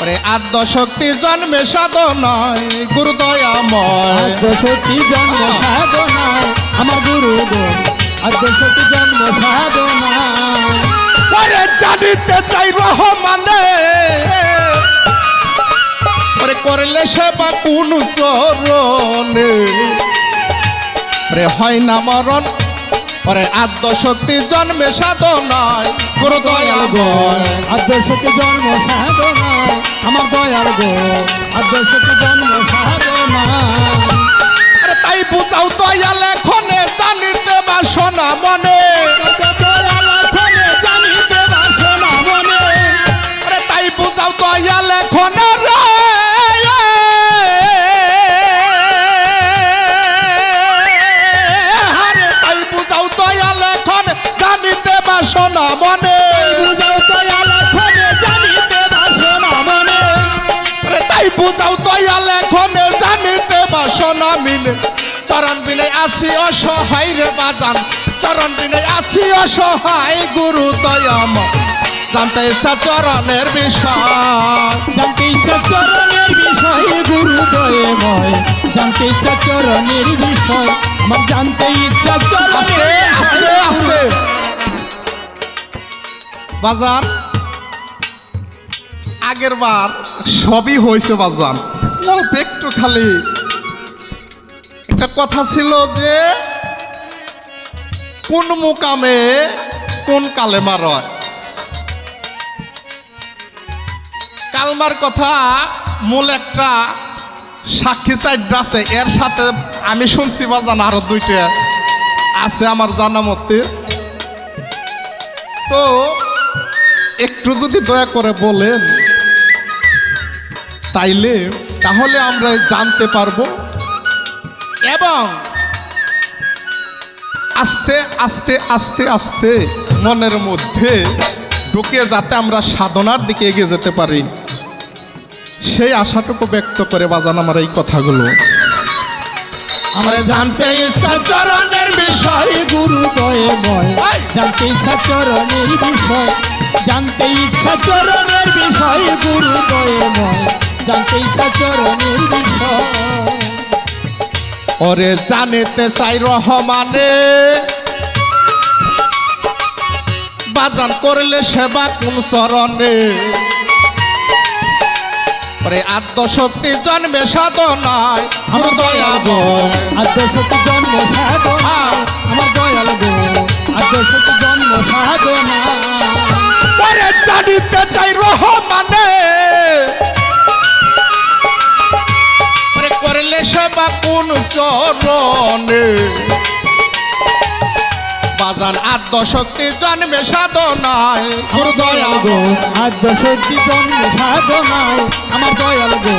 ওরে আদ্য শক্তি জন্মে সাধনায় গুরুদয়াময়। আদ্যশক্তি জন্ম সাধনায় আমার গুরু গো, আদ্যশক্তি জন্ম সাধনায়। ওরে জানিতে চাই রহমানে, ওরে করলে সেবা কোন চরণে, ওরে হয় না মরণ, ওরে আদ্য শক্তি জন্মে সাধনায় গুরুদয়াময়। আদ্যশক্তি জন্ম সাধনায় আমার দয়াল গো, আদ্যশক্তি জন্ম সাধনায়। আরে তাই বুঝাও দয়াল এখনে জানিতে বাসনা মনে, জানিতে বাসনা মনে, আরে তাই বুঝাও দয়াল এখনে রে, আরে তাই বুঝাও দয়াল এখন জানিতে বাসনা মনে, বুঝাও দয়াল এখনে জানিতে বাসনা মনে, আরে তাই বুঝাও দয়াল এখনে জানিতে বাসনা মিলে। চরণ বিনে আসি অসহায় রে বাজান, চরণ বিনে আসি অসহায় গুরু দয়াময়। জানতে ইচ্ছা চরণের বিষয়, জানতে ইচ্ছা চরণের বিষয় গুরুদয়ময়, জানতে ইচ্ছা চরণের বিষয়। আমার জানতে ইচ্ছা আস্তে চরণের আস্তে আস্তে বাজান, আগের বার সবই হয়েছে বাজান, অল্প একটু খালি একটা কথা ছিল যে কোন মুকামে কোন কালেমা রয়। কালমার কথা মূল একটা সাক্ষী চাইডা আছে, এর সাথে আমি শুনছি বাজান আরো 2টা আছে আমার জানা মতে। তো একটু যদি দয়া করে বলেন তাইলে তাহলে আমরা জানতে পারবো, এবং আস্তে আস্তে আস্তে আস্তে মনের মধ্যে ঢুকে যাতে আমরা সাধনার দিকে এগিয়ে যেতে পারি, সেই আশাটুকু ব্যক্ত করে বাজান আমার এই কথাগুলো। আমার জানতে ইচ্ছা চরণের বিষয় গুরুদয়ময়, জানতে ইচ্ছা চরণের বিষয়, জানতে ইচ্ছা চরণের বিষয় গুরুদয়ময়, জানতে ইচ্ছা চরণের বিষয়। ওরে জানিতে চাই রহমানে, বাজান করলে সেবা কোন চরণে, ওরে আত্মশক্তি জন্মে সাধনায় আমার দয়াল গো আদ্যশক্তি জন্ম সাধনা আমার দয়াল গো আদ্যশক্তি জন্ম সাধনা ওরে জানিতে চাই রহমানে ওরে করলে সেবা কোন চরণে বাজান আত্মশক্তি জন্মে সাধনায় আমার দয়াল গো আদ্যশক্তি জন্ম সাধনায় আমার দয়াল গো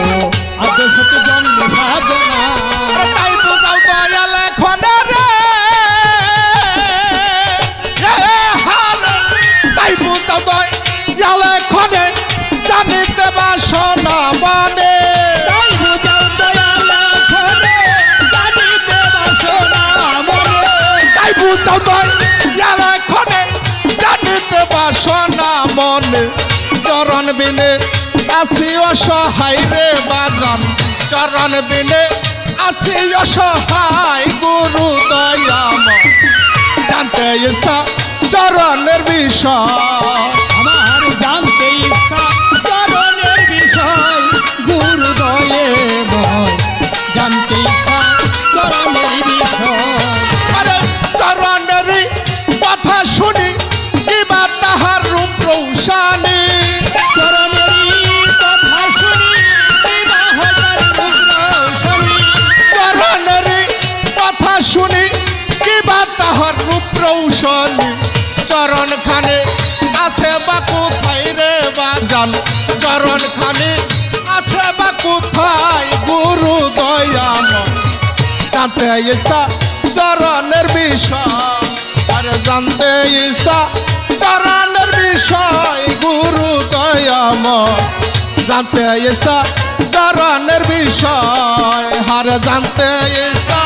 আদ্যশক্তি জন্ম সাধনা আরে তাই বুঝাও দয়াল এখনে রে হারে তাই বুঝাও দয়াল এখনে জানিতে বাসনা মানে তাই বুঝাও দয়াল এখনে জানিতে বাসনা মনে। তাই বুঝাও দয়াল এখনে জানিতে বাসনা মনে চরণ বিনে আসি অসহায় রে বাজান চরণ বিনে আসি অসহায় গুরু দয়াময় জানতে ইচ্ছা চরণের বিষয় আমার জানতে ইচ্ছা চরণের বিষয় গুরু দয়ে ময় জানতে ইচ্ছা চরণের বিষয় আরে চরণের কথা শুনি কিবা তাহার রূপ রৌশানি চরণেরই কথা শুনি বিবাহ রৌশনী চরণের কথা শুনি কিবা তাহার রূপ রৌশনি চরণ খানে আছে বা কোথায় রে বাজান চরণ খানে আছে বা কোথায় গুরু দয়াময় জানতে ইচ্ছা চরণের বিষয় আরে জানতে ইচ্ছা চরণের বিষয় গুরু দয়াময় জানতে ইচ্ছা চরণের বিষয় হারে জানতে ইচ্ছা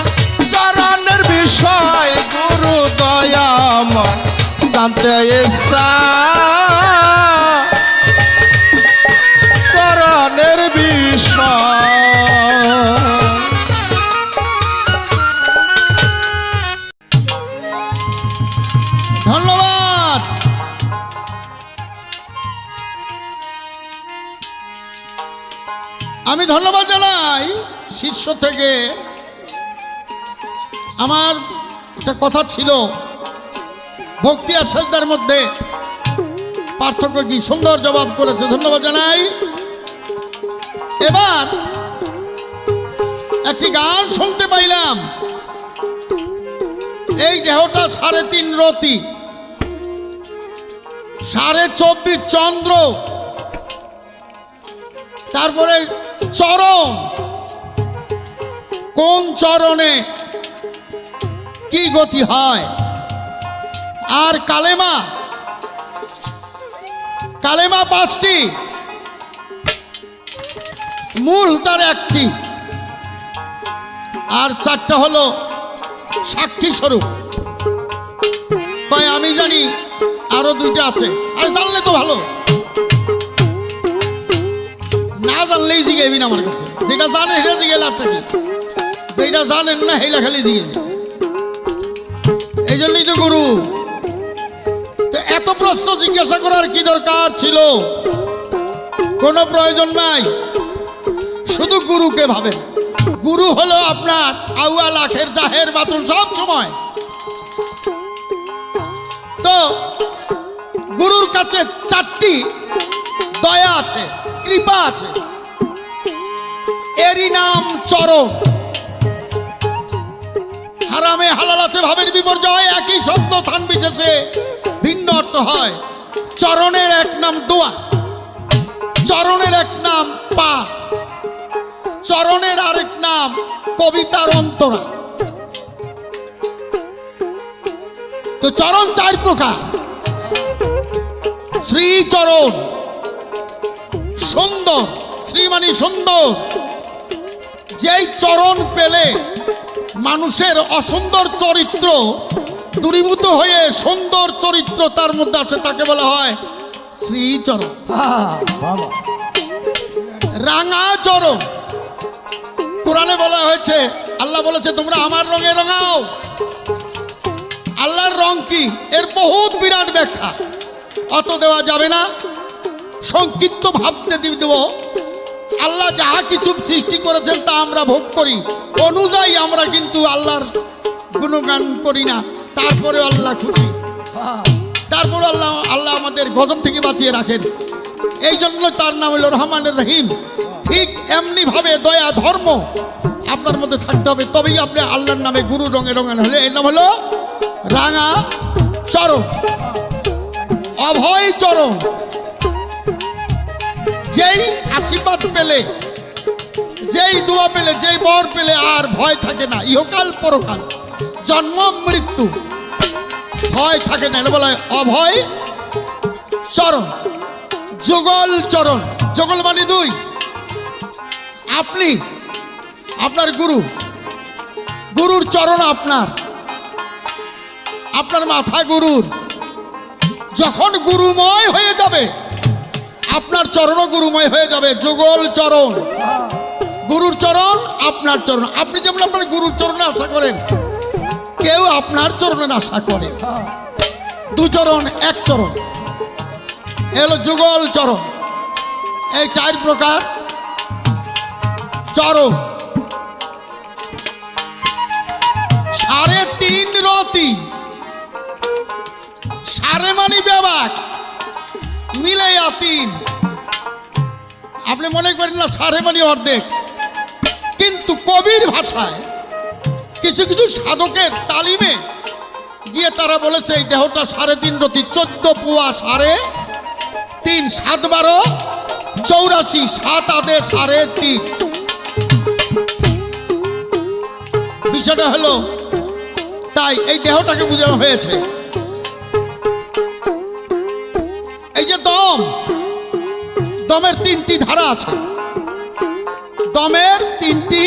চরণের বিষয় গুরু দয়াময় জানতে ইচ্ছা চরণের বিষয় ধন্যবাদ। আমি ধন্যবাদ জানাই শীর্ষ থেকে। আমার একটা কথা ছিল, ভক্তি আর শ্রদ্ধার মধ্যে পার্থক্য কি? সুন্দর জবাব করেছে, ধন্যবাদ জানাই। এবার একটি গান শুনতে পাইলাম, এই দেহটা 3.5 রতি, 24.5 চন্দ্র, তারপরে চরণ, কোন চরণে কি গতি হয়, আর কালেমা, কালেমা 5টি, মূল তার একটি, আর 4টা হলো সাক্ষী স্বরূপ। কয় আমি জানি আরো 2টা আছে। আরে জানলে তো ভালো, না জানলেই জিগেবি না আমার কাছে। যেটা জানে সেটা জিগে লাভটা কি? যেটা জানেন না সেটা খালি জিগে। এই জন্যই তো গুরু। তো এত প্রশ্ন জিজ্ঞাসা করার কি দরকার ছিল? কোনো প্রয়োজন নাই। শুধু গুরুকে ভাবেন। গুরু হলো আপনার আউয়াল আখের জাহের বাতুল সব সময়। তো গুরুর কাছে 4টি দয়া আছে, কৃপা আছে। এরই নাম চরণ। হারামে হালাল আছে ভাবের বিপর্যয়, একই শব্দ থান বিশেষে ভিন্ন অর্থ হয়। চরণের এক নাম দোয়া, চরণের এক নাম পা, চরণের আরেক নাম কবিতার অন্তরা। তো চরণ 4 প্রকার। শ্রীচরণ, সুন্দর, শ্রী মানে সুন্দর। যেই চরণ পেলে মানুষের অসুন্দর চরিত্র দূরীভূত হয়ে সুন্দর চরিত্র তার মধ্যে আসে, তাকে বলা হয় শ্রীচরণ। বাবা রাঙা চরণ, কোরআনে বলা হয়েছে, আল্লাহ বলেছে তোমরা আমার রঙে রঙাও। আল্লাহর রং কি, এর বহুত বিরাট ব্যাখ্যা, অত দেওয়া যাবে না। সংক্ষিপ্ত ভাবতে দেব। আল্লাহ যাহা কিছু সৃষ্টি করেছেন তা আমরা ভোগ করি, অনুযায়ী আমরা কিন্তু আল্লাহর গুণগান করি না। তারপরে আল্লাহ খুশি, তারপরে আল্লাহ আমাদের গজব থেকে বাঁচিয়ে রাখেন। এই জন্য তার নাম হলো রহমানের রহিম। ঠিক এমনি ভাবে দয়া ধর্ম আপনার মধ্যে থাকতে হবে, তবেই আপনি আল্লাহর নামে গুরু রঙে রঙান হলে। এর নাম হলো রাঙা চরণ, অভয় চরণ। যেই আশীর্বাদ পেলে, যেই দোয়া পেলে, যেই বর পেলে আর ভয় থাকে না, ইহকাল পরকাল, জন্ম মৃত্যু ভয় থাকে না। এটা বলা হয় অভয় চরণ, যুগল চরণ। যুগল মানে দুই। আপনি আপনার গুরু, গুরুর চরণ আপনার, আপনার মাথা গুরুর। যখন গুরুময় হয়ে যাবে আপনার চরণও গুরুময় হয়ে যাবে। যুগল চরণ, গুরুর চরণ আপনার চরণ। আপনি যেমন আপনার গুরুর চরণে আশা করেন, কেউ আপনার চরণের আশা করে। দু চরণ এক চরণ, এলো যুগল চরণ। এই চার প্রকার চরণ। 3.5 রতি, সাড়ে মানি বেবাক মিলে 3। আপনি মনে করেন না সাড়ে মানি অর্ধেক, কিন্তু কবির ভাষায় কিছু কিছু সাধকের তালিমে গিয়ে তারা বলেছে এই দেহটা 3.5 রতি, 14 পুয়া 3.5, 7 12 84, 7 আদে 3.5। বিষয়টা হলো তাই এই দেহটাকে বোঝানো হয়েছে। এই যে দম, দমের 3টি ধারা আছে, দমের 3টি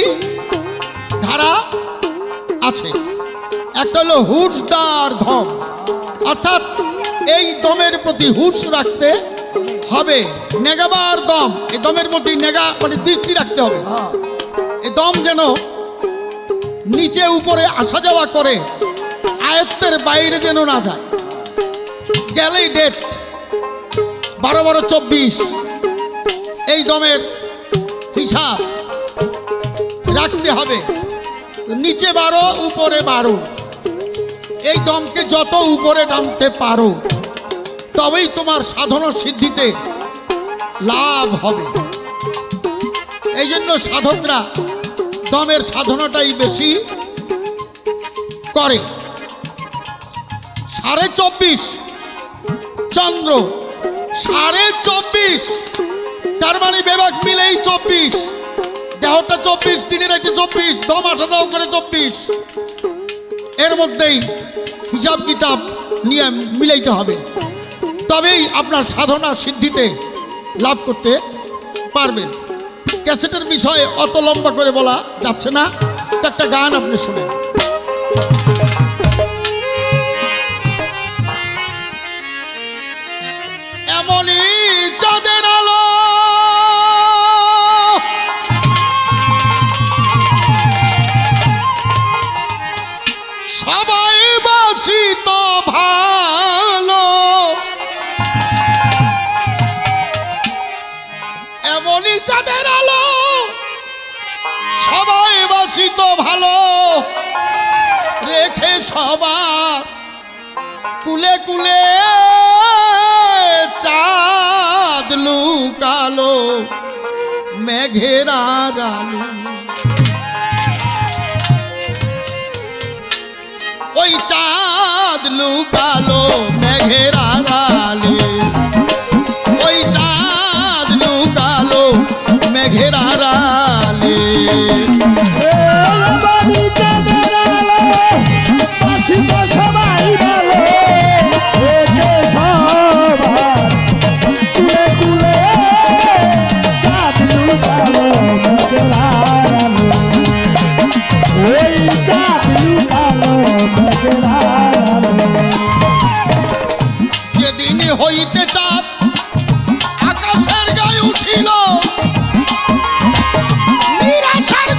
ধারা আছে। একটা হলো হুঁশদার দম, অর্থাৎ এই দমের প্রতি হুঁশ রাখতে হবে। নেগাবার দম, এই দমের প্রতি নেগা মানে দৃষ্টি রাখতে হবে। এই দম যেন নিচে উপরে আসা যাওয়া করে, আয়ত্তের বাইরে যেন না যায়। গেলেই ডেট 12 12 24। এই দমের হিসাব রাখতে হবে, নিচে 12 উপরে 12। এই দমকে যত উপরে টানতে পারো তবেই তোমার সাধনা সিদ্ধিতে লাভ হবে। এই জন্য সাধকরা দমের সাধনাটাই বেশি করে। 24.5 চন্দ্র, 24.5, তার মানে বেবাক মিলেই 24। দেহটা 24, দিনে রাইতে 24, দম আসা দাও করে 24। এর মধ্যেই হিসাব কিতাব নিয়ে মিলাইতে হবে, তবেই আপনার সাধনা সিদ্ধিতে লাভ করতে পারবেন। ক্যাসেটের বিষয়ে অত লম্বা করে বলা যাচ্ছে না, তো একটা গান আপনি শুনেন। এমনই চাঁদের আলো সবাই বাসি তো ভালো, এমনই চাঁদের আলো সবাই বাসি তো ভালো, রেখে সবার কুলে কুলে চাঁদ লুকালো মেঘের আড়ালে। ওই চাঁদ লুকালো মেঘের আড়ালে, ওই চাঁদ লুকালো মেঘের আড়ালে। বাড়ি চাঁদের আলো, বাসি তো সবাই ভালো, রেখে সবার কুলে কুলে চাঁদ লুকালো মেঘের আড়ালে, ওই চাঁদ লুকালো মেঘের আড়ালে। সেদিন হইতে চাঁদ আকাশের গায়ে উঠিল, নিরাশার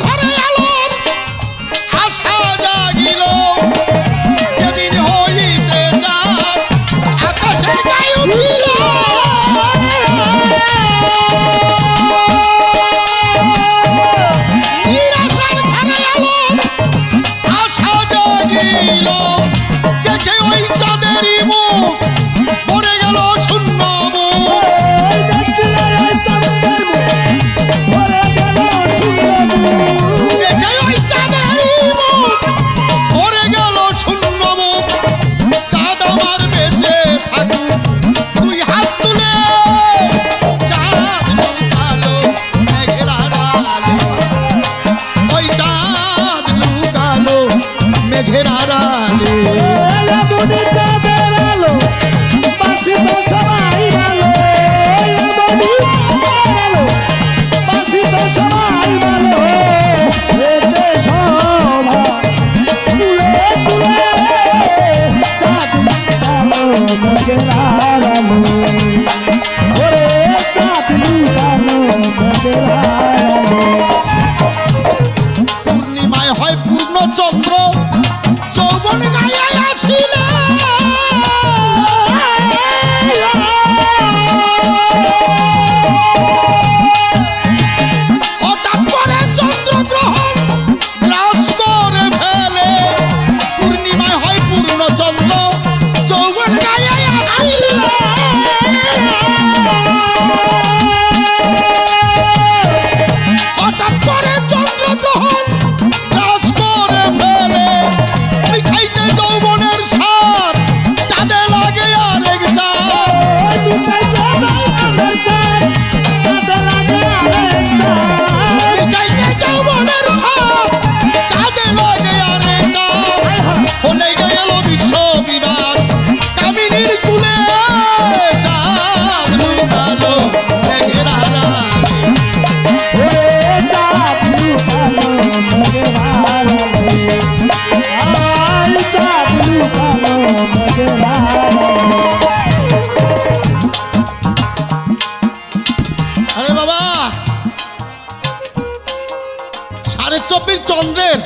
24.5 চন্দ্রের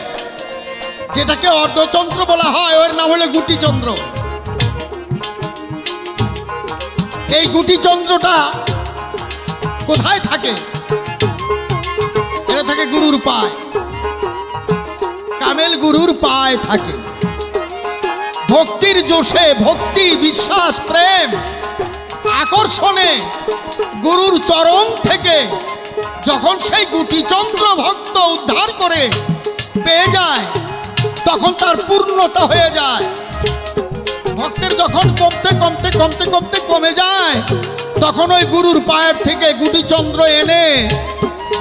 যেটাকে অর্ধচন্দ্র বলা হয় ওর নাম হলো গুটি চন্দ্র। এই গুটি চন্দ্রটা কোথায় থাকে? এটা থাকে গুরুর পায়, কামেল গুরুর পায় থাকে। ভক্তির জোশে, ভক্তি বিশ্বাস প্রেম আকর্ষণে গুরুর চরণ থেকে যখন সেই গুটি চন্দ্র ভক্ত উদ্ধার করে পেয়ে যায় তখন তার পূর্ণতা হয়ে যায়। ভক্তের যখন কমতে কমতে কমতে কমতে কমে যায় তখন ওই গুরুর পায়ের থেকে গুটি চন্দ্র এনে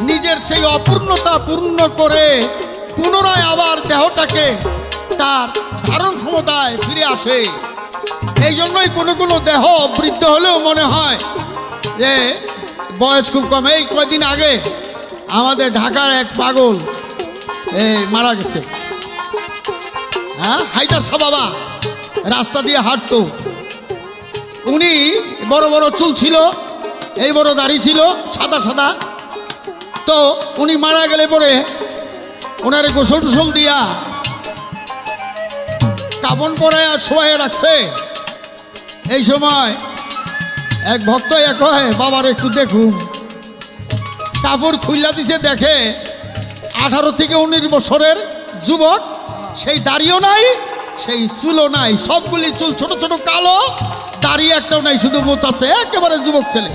নিজের সেই অপূর্ণতা পূর্ণ করে পুনরায় আবার দেহটাকে তার ধারণ ক্ষমতায় ফিরে আসে। এই জন্যই কোনো কোনো দেহ বৃদ্ধ হলেও মনে হয় যে বয়স খুব কম। এই কয়দিন আগে আমাদের ঢাকার এক পাগল মারা গেছে। হ্যাঁ, হায়দার শাহ বাবা রাস্তা দিয়ে হাঁটতো। উনি বড় বড় চুল ছিল, এই বড় দাড়ি ছিল, সাদা সাদা। তো উনি মারা গেলে পরে ওনারে গোসল টোসল দিয়া কাপড় পরায় শোয়ায় রাখছে। এই সময় এক ভক্ত কয় বাবার একটু দেখুন। কাপড় খুইলা দিছে, দেখে 18 থেকে 19 বছরের যুবক, সেই দাড়িও নাই, সেই চুলও নাই, সবগুলি চুল ছোট ছোট কালো, দাড়ি একটাও নাই, শুধু মুখ আছে, একেবারে যুবক ছেলে।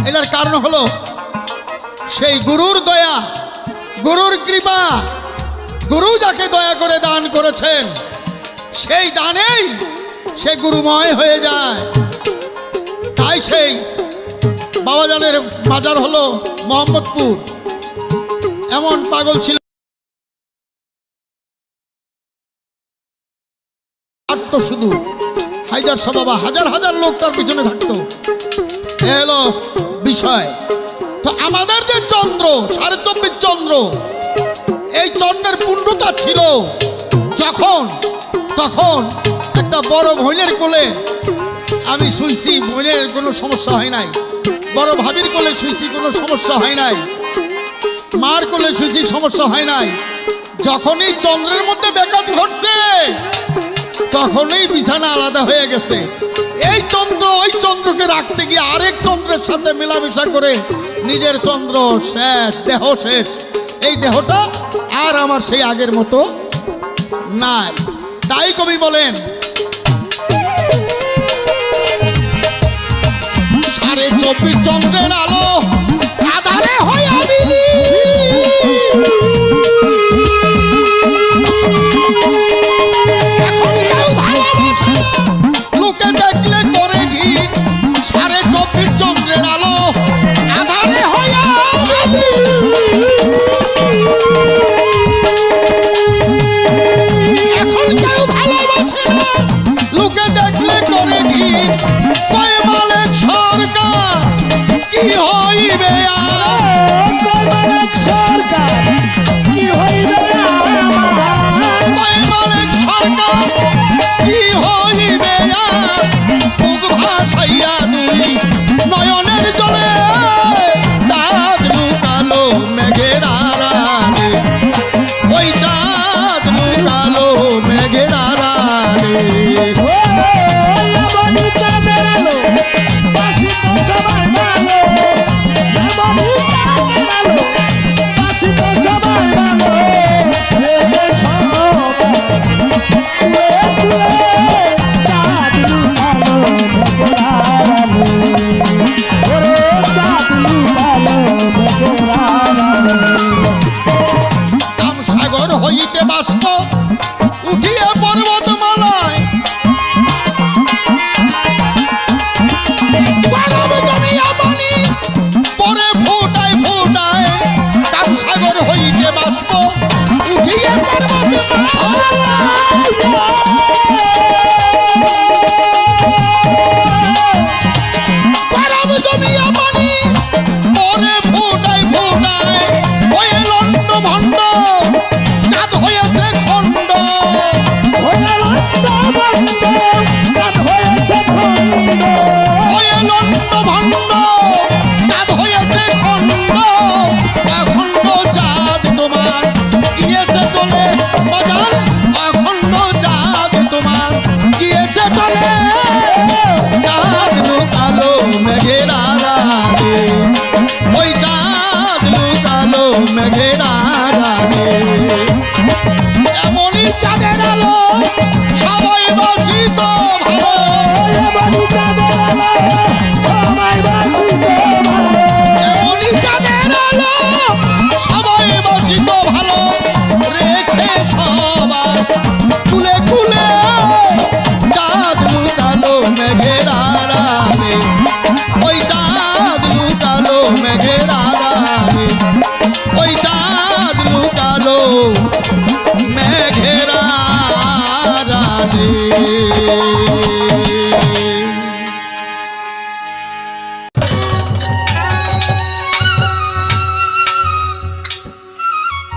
এটার কারণ হলো সেই গুরুর দয়া, গুরুর কৃপা। গুরু যাকে দয়া করে দান করেছেন সেই দানেই সে গুরুময় হয়ে যায়। তাই সেই বাবাজানের বাজার হলো মোহাম্মদপুর। এমন পাগল ছিল, শুধু হায়দার শাহ বাবা, হাজার হাজার লোক তার পিছনে থাকতো। এলো বিষয়। তো আমাদের যে চন্দ্র 24.5 চন্দ্র, এই চন্দ্রের পূর্ণতা ছিল তখন একটা বড় বোনের কোলে আমি শুইছি, বোনের কোনো সমস্যা হয় নাই। বড় ভাবির কোলে শুইছি, কোনো সমস্যা হয় নাই। মার কোলে শুইছি, সমস্যা হয় নাই। যখনই চন্দ্রের মধ্যে ব্যাঘাত ঘটছে তখনই বিছানা আলাদা হয়ে গেছে। এই চন্দ্র ওই চন্দ্রকে রাখতে গিয়ে আরেক চন্দ্রের সাথে মেলামেশা করে নিজের চন্দ্র শেষ, দেহ শেষ। এই দেহটা আর আমার সেই আগের মতো নাই। তাই কবি বলেন 24.5 চন্দ্রের আলো আধারে হয় আবিলি। এখন কেউ ভালোবাসে লোকে দেখলে করে গীত। 24.5 চন্দ্রের আলো আধারে হয় আবিলি। এখন কেউ ভালোবাসে লোকে দেখলে করে গীত। কয় মালিক সরকার কি হইবে আর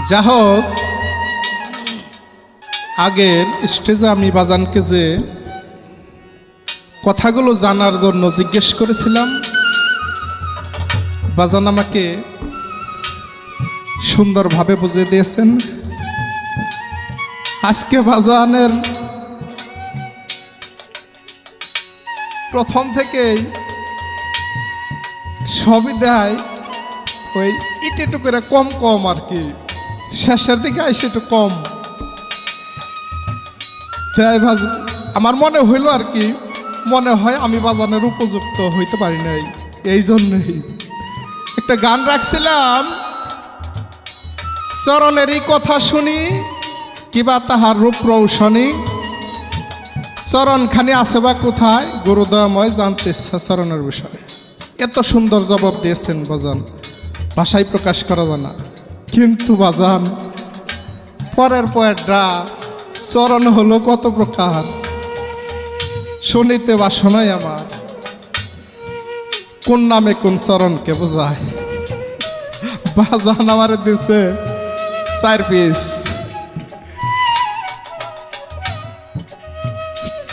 যা হোক, আগের স্টেজে আমি বাজানকে যে কথাগুলো জানার জন্য জিজ্ঞেস করেছিলাম, বাজান আমাকে সুন্দরভাবে বুঝিয়ে দিয়েছেন। আজকে বাজানের প্রথম থেকেই সবই দেয় ওই একটু করে কম কম আর কি, শেষের দিকে আসে একটু কম। তাই আমার মনে হইল আর কি, মনে হয় আমি বাজানের উপযুক্ত হইতে পারি নাই, এই জন্যই একটা গান রাখছিলাম, চরণেরই কথা শুনি কিবা তাহার রূপ রৌশনী, চরণখানি আছে বা কোথায়, গুরুদয়ময় জানতে ইচ্ছা চরণের বিষয়। এত সুন্দর জবাব দিয়েছেন বাজান, ভাষায় প্রকাশ করা যায় না। কিন্তু বাজান পরের পয়েরটা চরণ হলো কত প্রকার, শুনিতে বাসনাই আমার, কোন নামে কোন চরণকে বোঝায়। বাজান আমার দিছে 4 পিস,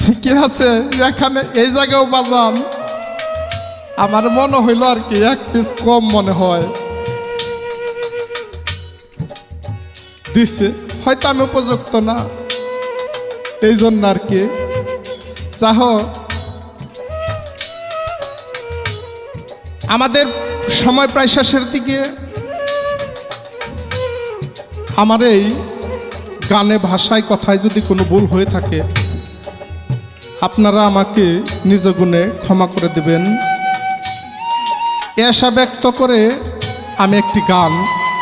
ঠিকই আছে। এখানে এই জায়গাও বাজান আমার মনে হইল আর কি 1 পিস কম মনে হয় দিছে, হয়তো আমি উপযুক্ত না, এই জন্য আর কি। যা হোক, আমাদের সময় প্রায় শেষের দিকে। আমার এই গানে ভাষায় কথায় যদি কোনো ভুল হয়ে থাকে, আপনারা আমাকে নিজ গুণে ক্ষমা করে দেবেন। এ আশা ব্যক্ত করে আমি একটি গান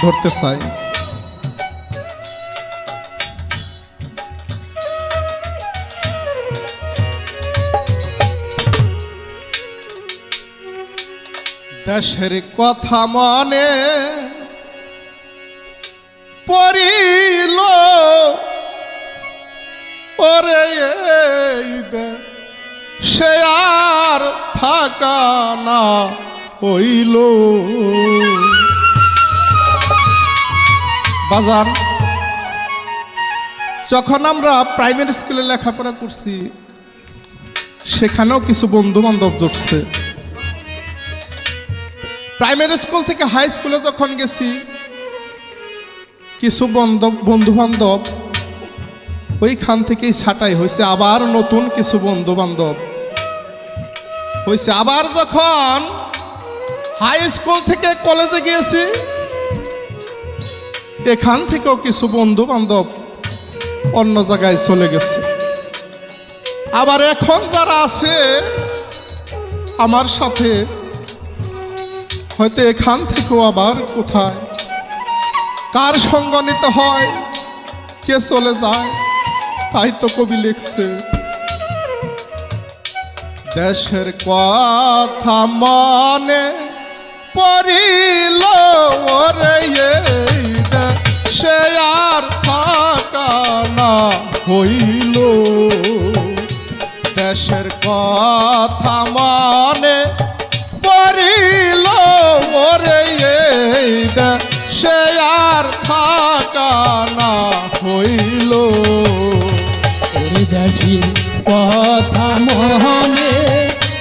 ধরতে চাই। দেশের কথা মনে পড়িল, ওরে এই সে আর থাকা না হইল। বাজান, যখন আমরা প্রাইমারি স্কুলে লেখাপড়া করছি, সেখানেও কিছু বন্ধু বান্ধব জুটছে। প্রাইমারি স্কুল থেকে হাই স্কুলে যখন গেছি, কিছু বন্ধু বান্ধব ওইখান থেকেই ছাঁটাই হয়েছে, আবার নতুন কিছু বন্ধু বান্ধব হয়েছে। আবার যখন হাই স্কুল থেকে কলেজে গিয়েছি, এখান থেকেও কিছু বন্ধু বান্ধব অন্য জায়গায় চলে গেছে। আবার এখন যারা আছে আমার সাথে, হয়তো এখান থেকেও আবার কোথায় কার সঙ্গ নিতে হয়, কে চলে যায়। তাই তো কবি লিখছে, দেশের কথা মনে পড়িল, ওরে এই দেশে আর থাকা না হইল। দেশের কথা মনে পড়িল, ওরে এই দেশে আর থাকা না হইল। দেশি কথা মনে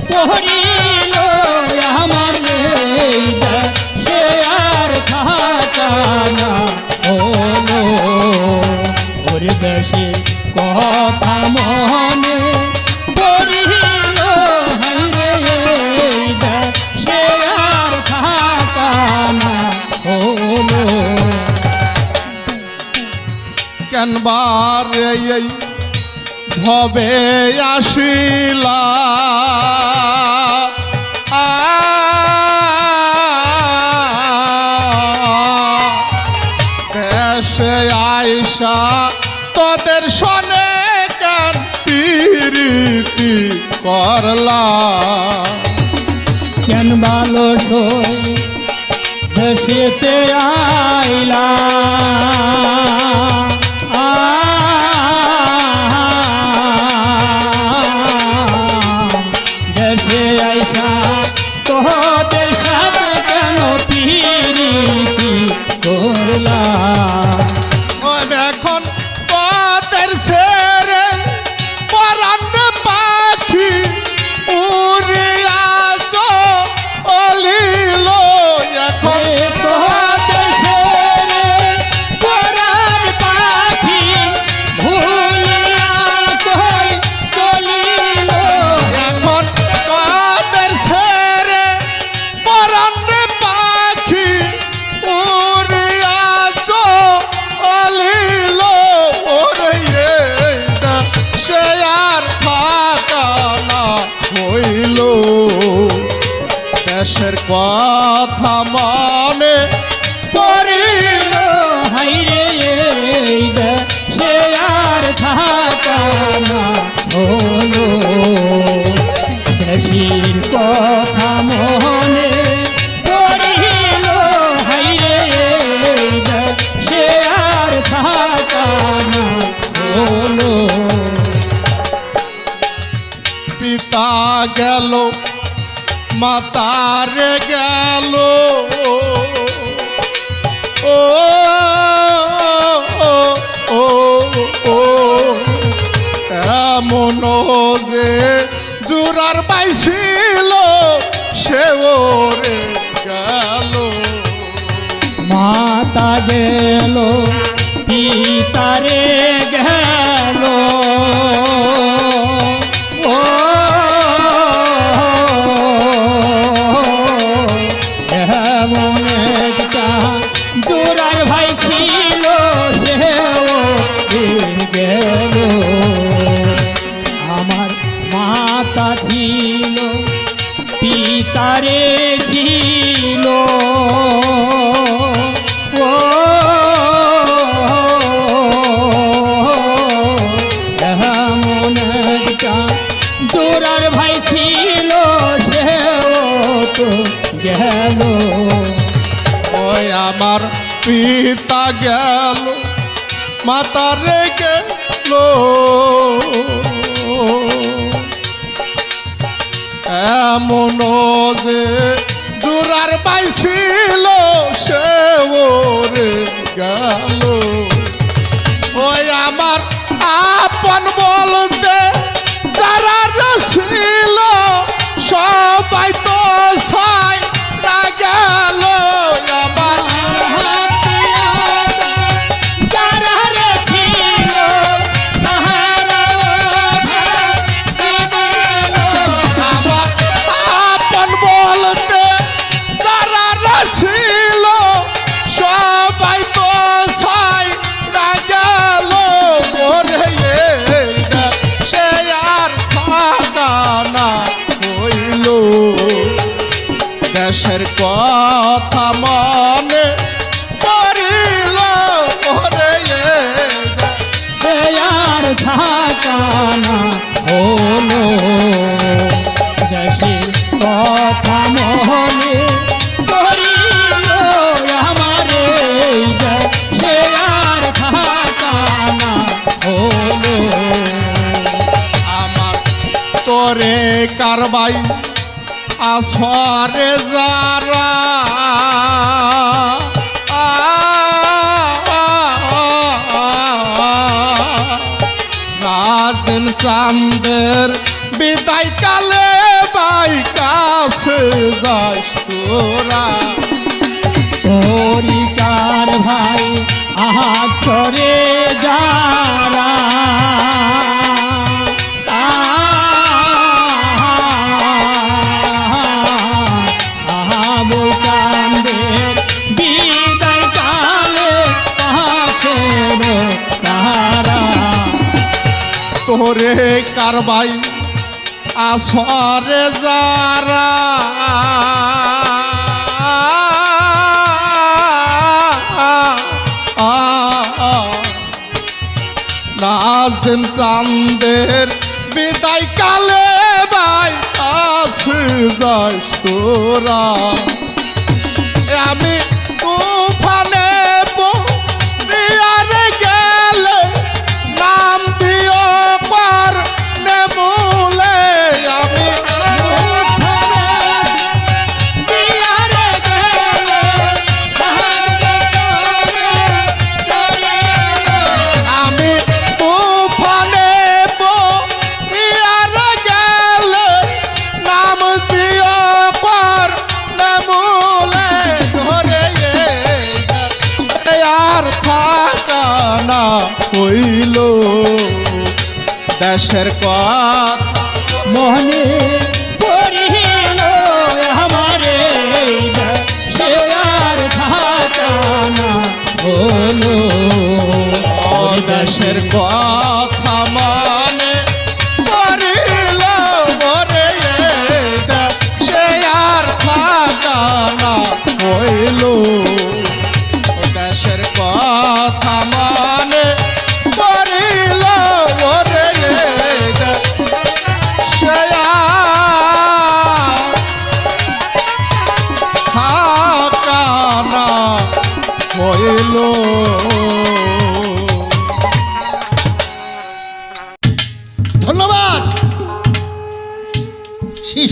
পড়িল, আমার সে আর থাকা না হলো। ওরে দেশে কথা মনে পড়িল, সে আর থাকা না হলো। কেনবার এই ভবে আসিলা, দেশে আইসা তোদের শোনে কেন প্রীতি করলা। কেন ভালো সই দেশেতে আইলা, দেশে আইসা তোদের সাথে কেন প্রীতি করলা। দেশের কথা মনে পড়িল হাইরে এই দেশে আর থাকা না হলো দেশের কথা মনে পড়িল হাইরে এই দেশে আর থাকা না হলো পিতা গেল মাতারে গেল ও ও ও এমন যে জোরার পাইছিল সে ওরে গেল মাতা গেল পিতারে গেল ও এমন একটা জোরার ভাই ছিল সেও গেল আমার মাতা ছিল পিতারে ছিল ও এমন একটা জোরার ভাই ছিল সেও তো গেল ওই আমার পিতা গেল মাতারে গেল এমন যে জোরার পাইছিল সে ওরে গেল ওই আমার আপন বলতে যারা ছিল সবাই তো ছাই না গেল আমার যারা রে ছিল তাহারা আমার আপন বলতে যারা ছিল সবাই তো ছাই না গেল ওরে সে আর থাকা না হইল দেশের কথা মনে পড়িল ওরে আর থাকা না হলো দেশের কথা মনে করিল আমার এই দেশে আর থাকা না হলো আমার তোরে কারবাই আসরে যারা রাজন চান্দের বিদায় কালে বাই কাছে যাস তোরা তরিকার ভাই আচরে যারা আবুল কান্দের বিদায় কালে পাখের তারা তোরে কারবাই আসরে যারা নাজিম চান্দের বিদায় কালে বাই কাছে যাস তোরা আমি তুফানে দিয়ারে গেলে নাম দিও পার নেমুলে আমি আমি তুফানে দিয়ারে গেলে নাম দিও পার নেমুলে ধরে আর থাকা না হইল দেশের কথা মনে পড়িল আমারে সে আর থাকা না হলো দেশের কথা মানে পড়িল ওরে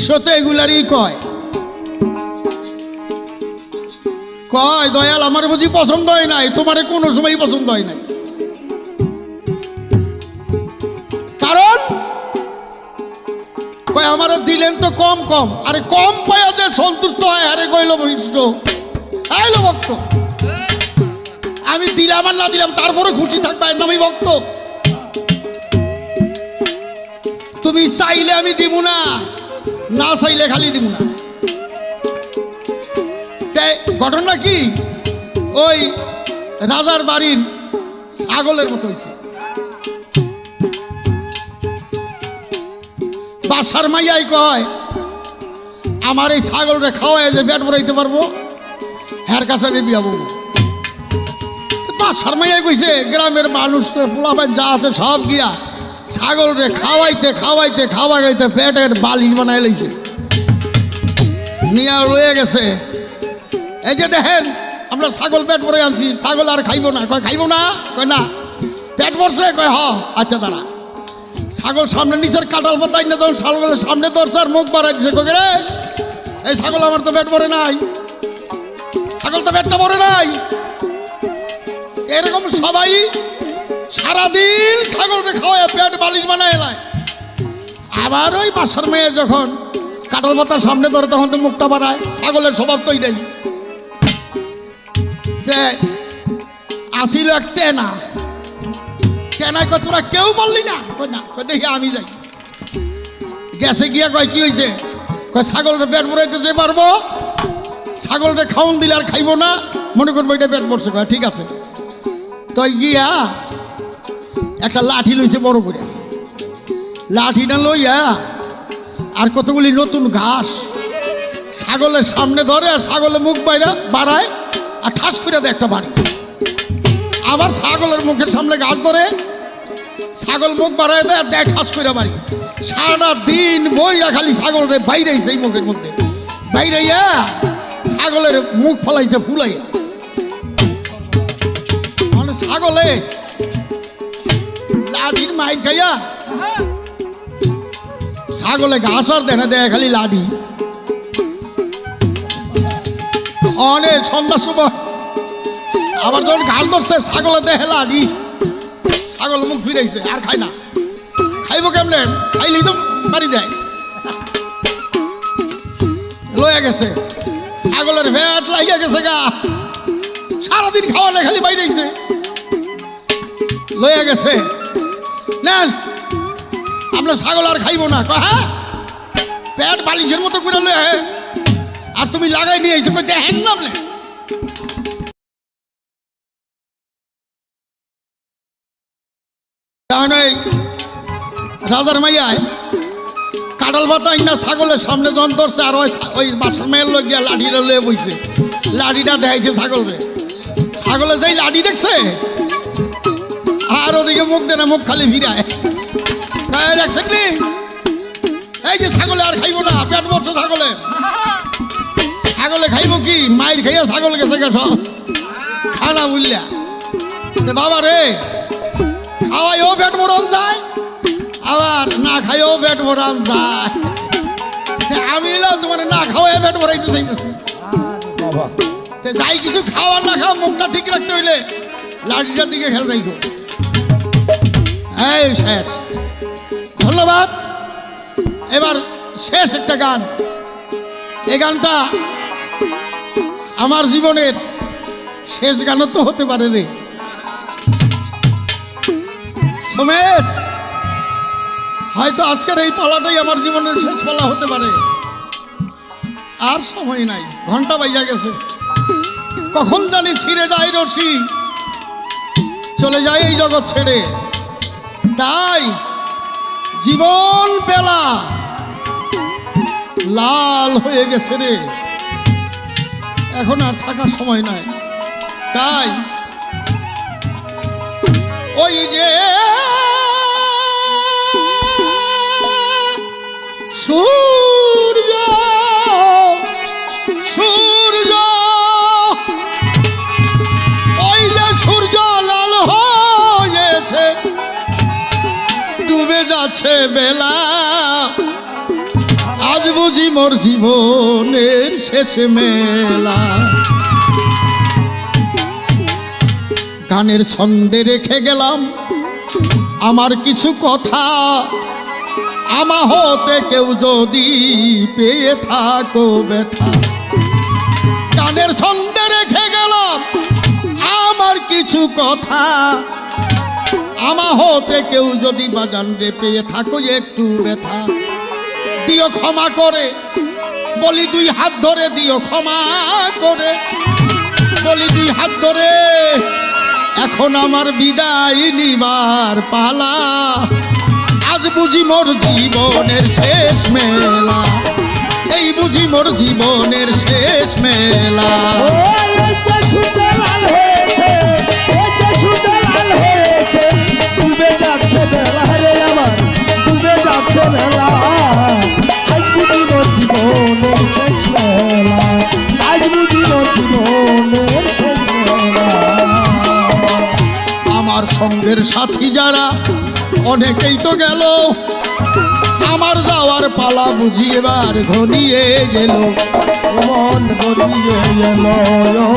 তো এগুলারই কয় কয় দয়াল আমার বুঝি পছন্দ হয় নাই, তোমারে কোনো সময় পছন্দ হয় নাই। কারণ কয় আমার দিলেন তো কম কম, আরে কম পায়া যে সন্তুষ্ট হয়, আরে কইল বৈশ্য আইলো ভক্ত, আমি দিলাম আর না দিলাম তারপরে খুশি থাকবে, এর নামই ভক্ত। তুমি চাইলে আমি দিব না, না চাইলে খালি দিব না। ঘটনা কি, ওই রাজার বাড়ির ছাগলের মতো হয়েছে। বাসার মাইয়াই কয় আমার এই ছাগলটা খাওয়াই যে পেট ভরাইতে পারবো, হ্যার কাছে আমি বিয়া বলবো। বাসার মাইয়াই কইছে গ্রামের মানুষ পোলাপান যা আছে সব গিয়া ছাগল রে খাওয়াইতে খাওয়াইতে খাওয়াইতে পেটের বালিশ বানাই লাইছে, নিয়ে রয়ে গেছে। এই যে দেখেন আমরা ছাগল পেট ভরে আনছি, ছাগল আর খাইবো না। কয় খাইবো না? কয় না। পেট ভরছে? কয় হ। আচ্ছা দাঁড়া। ছাগল সামনে নিচের কাঁঠাল পাতাই না, তখন ছাগলের সামনে ধরছে আর মুখ বাড়াই দিছে। কই রে এই ছাগল আমার তো পেট ভরে নাই, ছাগল তো পেটটা ভরে নাই। এরকম সবাই সারাদিন ছাগলকে খাওয়ায় পেট বালিশ বানায় এলায়। আবার ওই বাসার মেয়ে যখন কাঁঠাল পাতার সামনে ধরে তখন তো মুখটা বাড়ায়। ছাগলের স্বভাব তো এটাই। আসিল এক টেনা, টেনায় কয় তোরা কেউ বললি না? কই না। কয় দেখি আমি যাই। গেছে গিয়া কয় কি হয়েছে? কয় ছাগলটা পেট ভরাইতে যে পারবো, ছাগলটা খাওন দিলে আর খাইবো না, মনে করবো এটা পেট ভরছে। কয় ঠিক আছে। তো গিয়া একটা লাঠি লইছে বড় করে, লাঠিটা লইয়া আর কতগুলি নতুন ঘাস ছাগলের সামনে ধরে, আর ছাগলের মুখ বাইরে বাড়ায় আর ঠাস করে দেয় একটা বাড়ি। আবার ছাগলের মুখের সামনে ঘাস ধরে, ছাগল মুখ বাড়ায় দেয় আর দেয় ঠাস করে বাড়ি। সারা দিন বইরা খালি ছাগলের বাইরেছে এই মুখের মধ্যে, বাইরাইয়া ছাগলের মুখ ফলাইছে ফুলাইয়া। মানে ছাগলে লাঠির মাইর খাইয়া ছাগলে ঘাস আর দেয় না, দেয় খালি লাঠি। অনেক সন্ধ্যার সময় আবার যখন ঘাস ধরছে ছাগলে দেয় লাঠি, ছাগল মুখ ফিরাইছে আর খায় না। খাইবো কেমনে? খাইলেই তো বাড়ি দেয়। লয়ে গেছে ছাগলের ভেট লাগিয়া গেছে গা, সারাদিন খাওয়ালে খালি বাইরেছে। লয়ে গেছে নেন আমরা ছাগল আর খাইবো না। হ্যাঁ পেট বালিশের মতো করে লয়ে, আর তুমি লাগাই নিয়ে এসে দেখেন না আপনি। রাজার মাইয়ায় কাঁঠাল পাতা না ছাগলের সামনে জন ধরছে, আর ওই বাসার মেয়ের লোক গিয়া লাঠিটা লয়ে বইছে, লাঠিটা দেখাইছে ছাগলরে। ছাগলে যেই লাঠি দেখছে আর ওদিকে মুখ দেয় না, মুখ খালি ফিরায়। দেখছেন নি এই যে ছাগলে আর খাইবো না, পেট ভরছে ছাগলে। ছাগলে খাইবো কি? মায়ের খাইয়া ছাগল গেছে সব খানা বুঝলা। বাবা রে, খাওয়াইও পেট ভরান যায়, আবার না খাইও পেট ভরান যায়। আমি এলাম তোমার না খাওয়াই পেট ভরাইতে চাইতেছি। যাই কিছু খাওয়ার না খাওয়া, মুখটা ঠিক রাখতে হইলে লাঠিটার দিকে খেয়াল রাখো। এই শেষ, ধন্যবাদ। এবার শেষ একটা গান, এই গানটা আমার জীবনের শেষ গানও তো হতে পারে রে সোমেশ। হয়তো আজকের এই পালাটাই আমার জীবনের শেষ পালা হতে পারে। আর সময় নাই, ঘন্টা বাইজা গেছে। কখন জানি ছিঁড়ে যায় রশি, চলে যায় এই জগৎ ছেড়ে। তাই জীবন বেলা লাল হয়ে গেছে রে, এখন আর থাকার সময় নাই। তাই ওই যে সূর্য সূর্য ওই যে সূর্য লাল হয়েছে, ডুবে যাচ্ছে বেলা, আজ বুঝি মোর জীবনের শেষ মেলা। গানের ছন্দে রেখে গেলাম আমার কিছু কথা, আমা হতে কেউ যদি পেয়ে থাকো ব্যথা। গানের ছন্দে রেখে গেলাম আমার কিছু কথা, আমা হতে কেউ যদি বাজান রে পেয়ে থাকো একটু ব্যথা। দিও ক্ষমা করে বলি দুই হাত ধরে, দিও ক্ষমা করে বলি দুই হাত ধরে, এখন আমার বিদায় নিবার পালা। আজ বুঝি মোর জীবনের শেষ মেলা, এই বুঝি মোর জীবনের শেষ মেলা। ওই যে সুতো লাল হয়েছে, ওই যে সুতো লাল হয়েছে, ডুবে যাচ্ছে বেলা রে আমার, ডুবে যাচ্ছে বেলা। আজ বুঝি মোর জীবনের শেষ মেলা, আজ বুঝি মোর জীবনের শেষ মেলা। আমার সঙ্গের সাথী যারা অনেকেই তো গেল, আমার যাওয়ার পালা বুঝি এবার ঘনিয়ে গেল। মন গড়িয়ে এলো,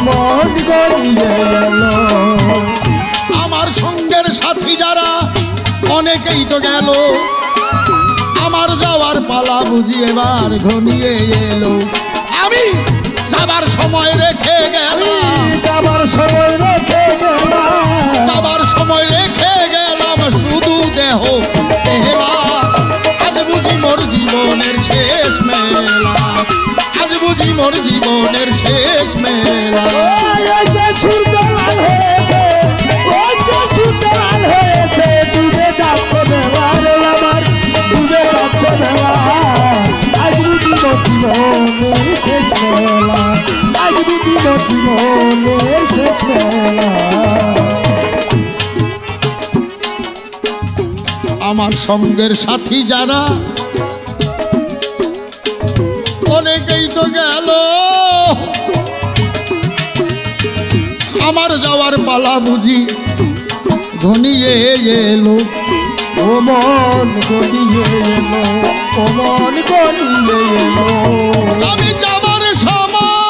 মন গড়িয়ে এলো। আমার সঙ্গের সাথী যারা অনেকেই তো গেল, আমার যাওয়ার পালা বুঝি এবার ঘনিয়ে এলো। আমি যাবার সময় রেখে গেলাম, যাবার সময় রেখে গেলাম, যাবার সময় রেখে গেলাম শুধু দেহ পেলা। আজ বুঝি মোর জীবনের শেষ মেলা, আজ বুঝি মোর জীবনের শেষ মেলা। ওই যে সূর্য লাল হয়েছে, ওই যে সূর্য লাল হয়েছে, ডুবে যাচ্ছে বেলা রে আমার, ডুবে যাচ্ছে বেলা। আজ বুঝি মোর জীবনের শেষ মেলা, আজ বুঝি মোর জীবনের শেষ মেলা। আমার সঙ্গের সাথী যারা অনেকেই তো গেল, আমার যাওয়ার পালা বুঝি ঘনিয়ে এলো। ও মন গড়িয়ে এলো, ও মন গড়িয়ে এলো। আমি যাবার সময়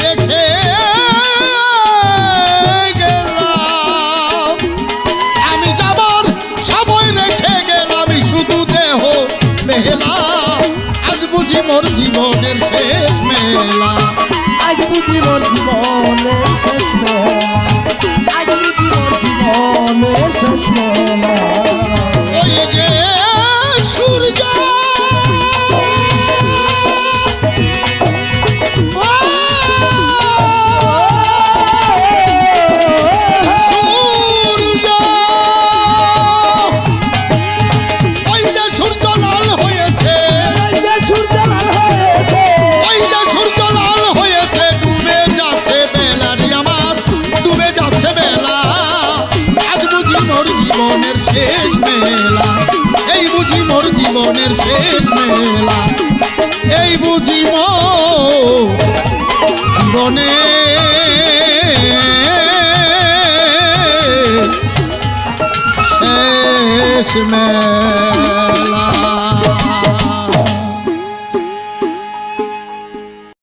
রেখে গেলাম, আমি যাবার সময় রেখে গেলাম শুধু দেহ মেলা। আজ বুঝি মোর জীবনের শেষ মেলা, আজ বুঝি মোর জীবনের শেষ মেলা, আজ বুঝি মোর জীবনের শেষ মেলা। ওই যে সূর্য সূর্য, ওই যে সূর্য লাল হয়েছে, ওই যে সূর্য লাল হয়েছে, ওই যে সূর্য লাল হয়েছে, ডুবে যাচ্ছে বেলা রে আমার, ডুবে যাচ্ছে বেলা। আজ বুঝি মোর জীবনের শেষ মেলা, এই বুঝি মোর জীবনের শেষ মেলা, এই বুঝি মোর জীবনের শেষ মেলা।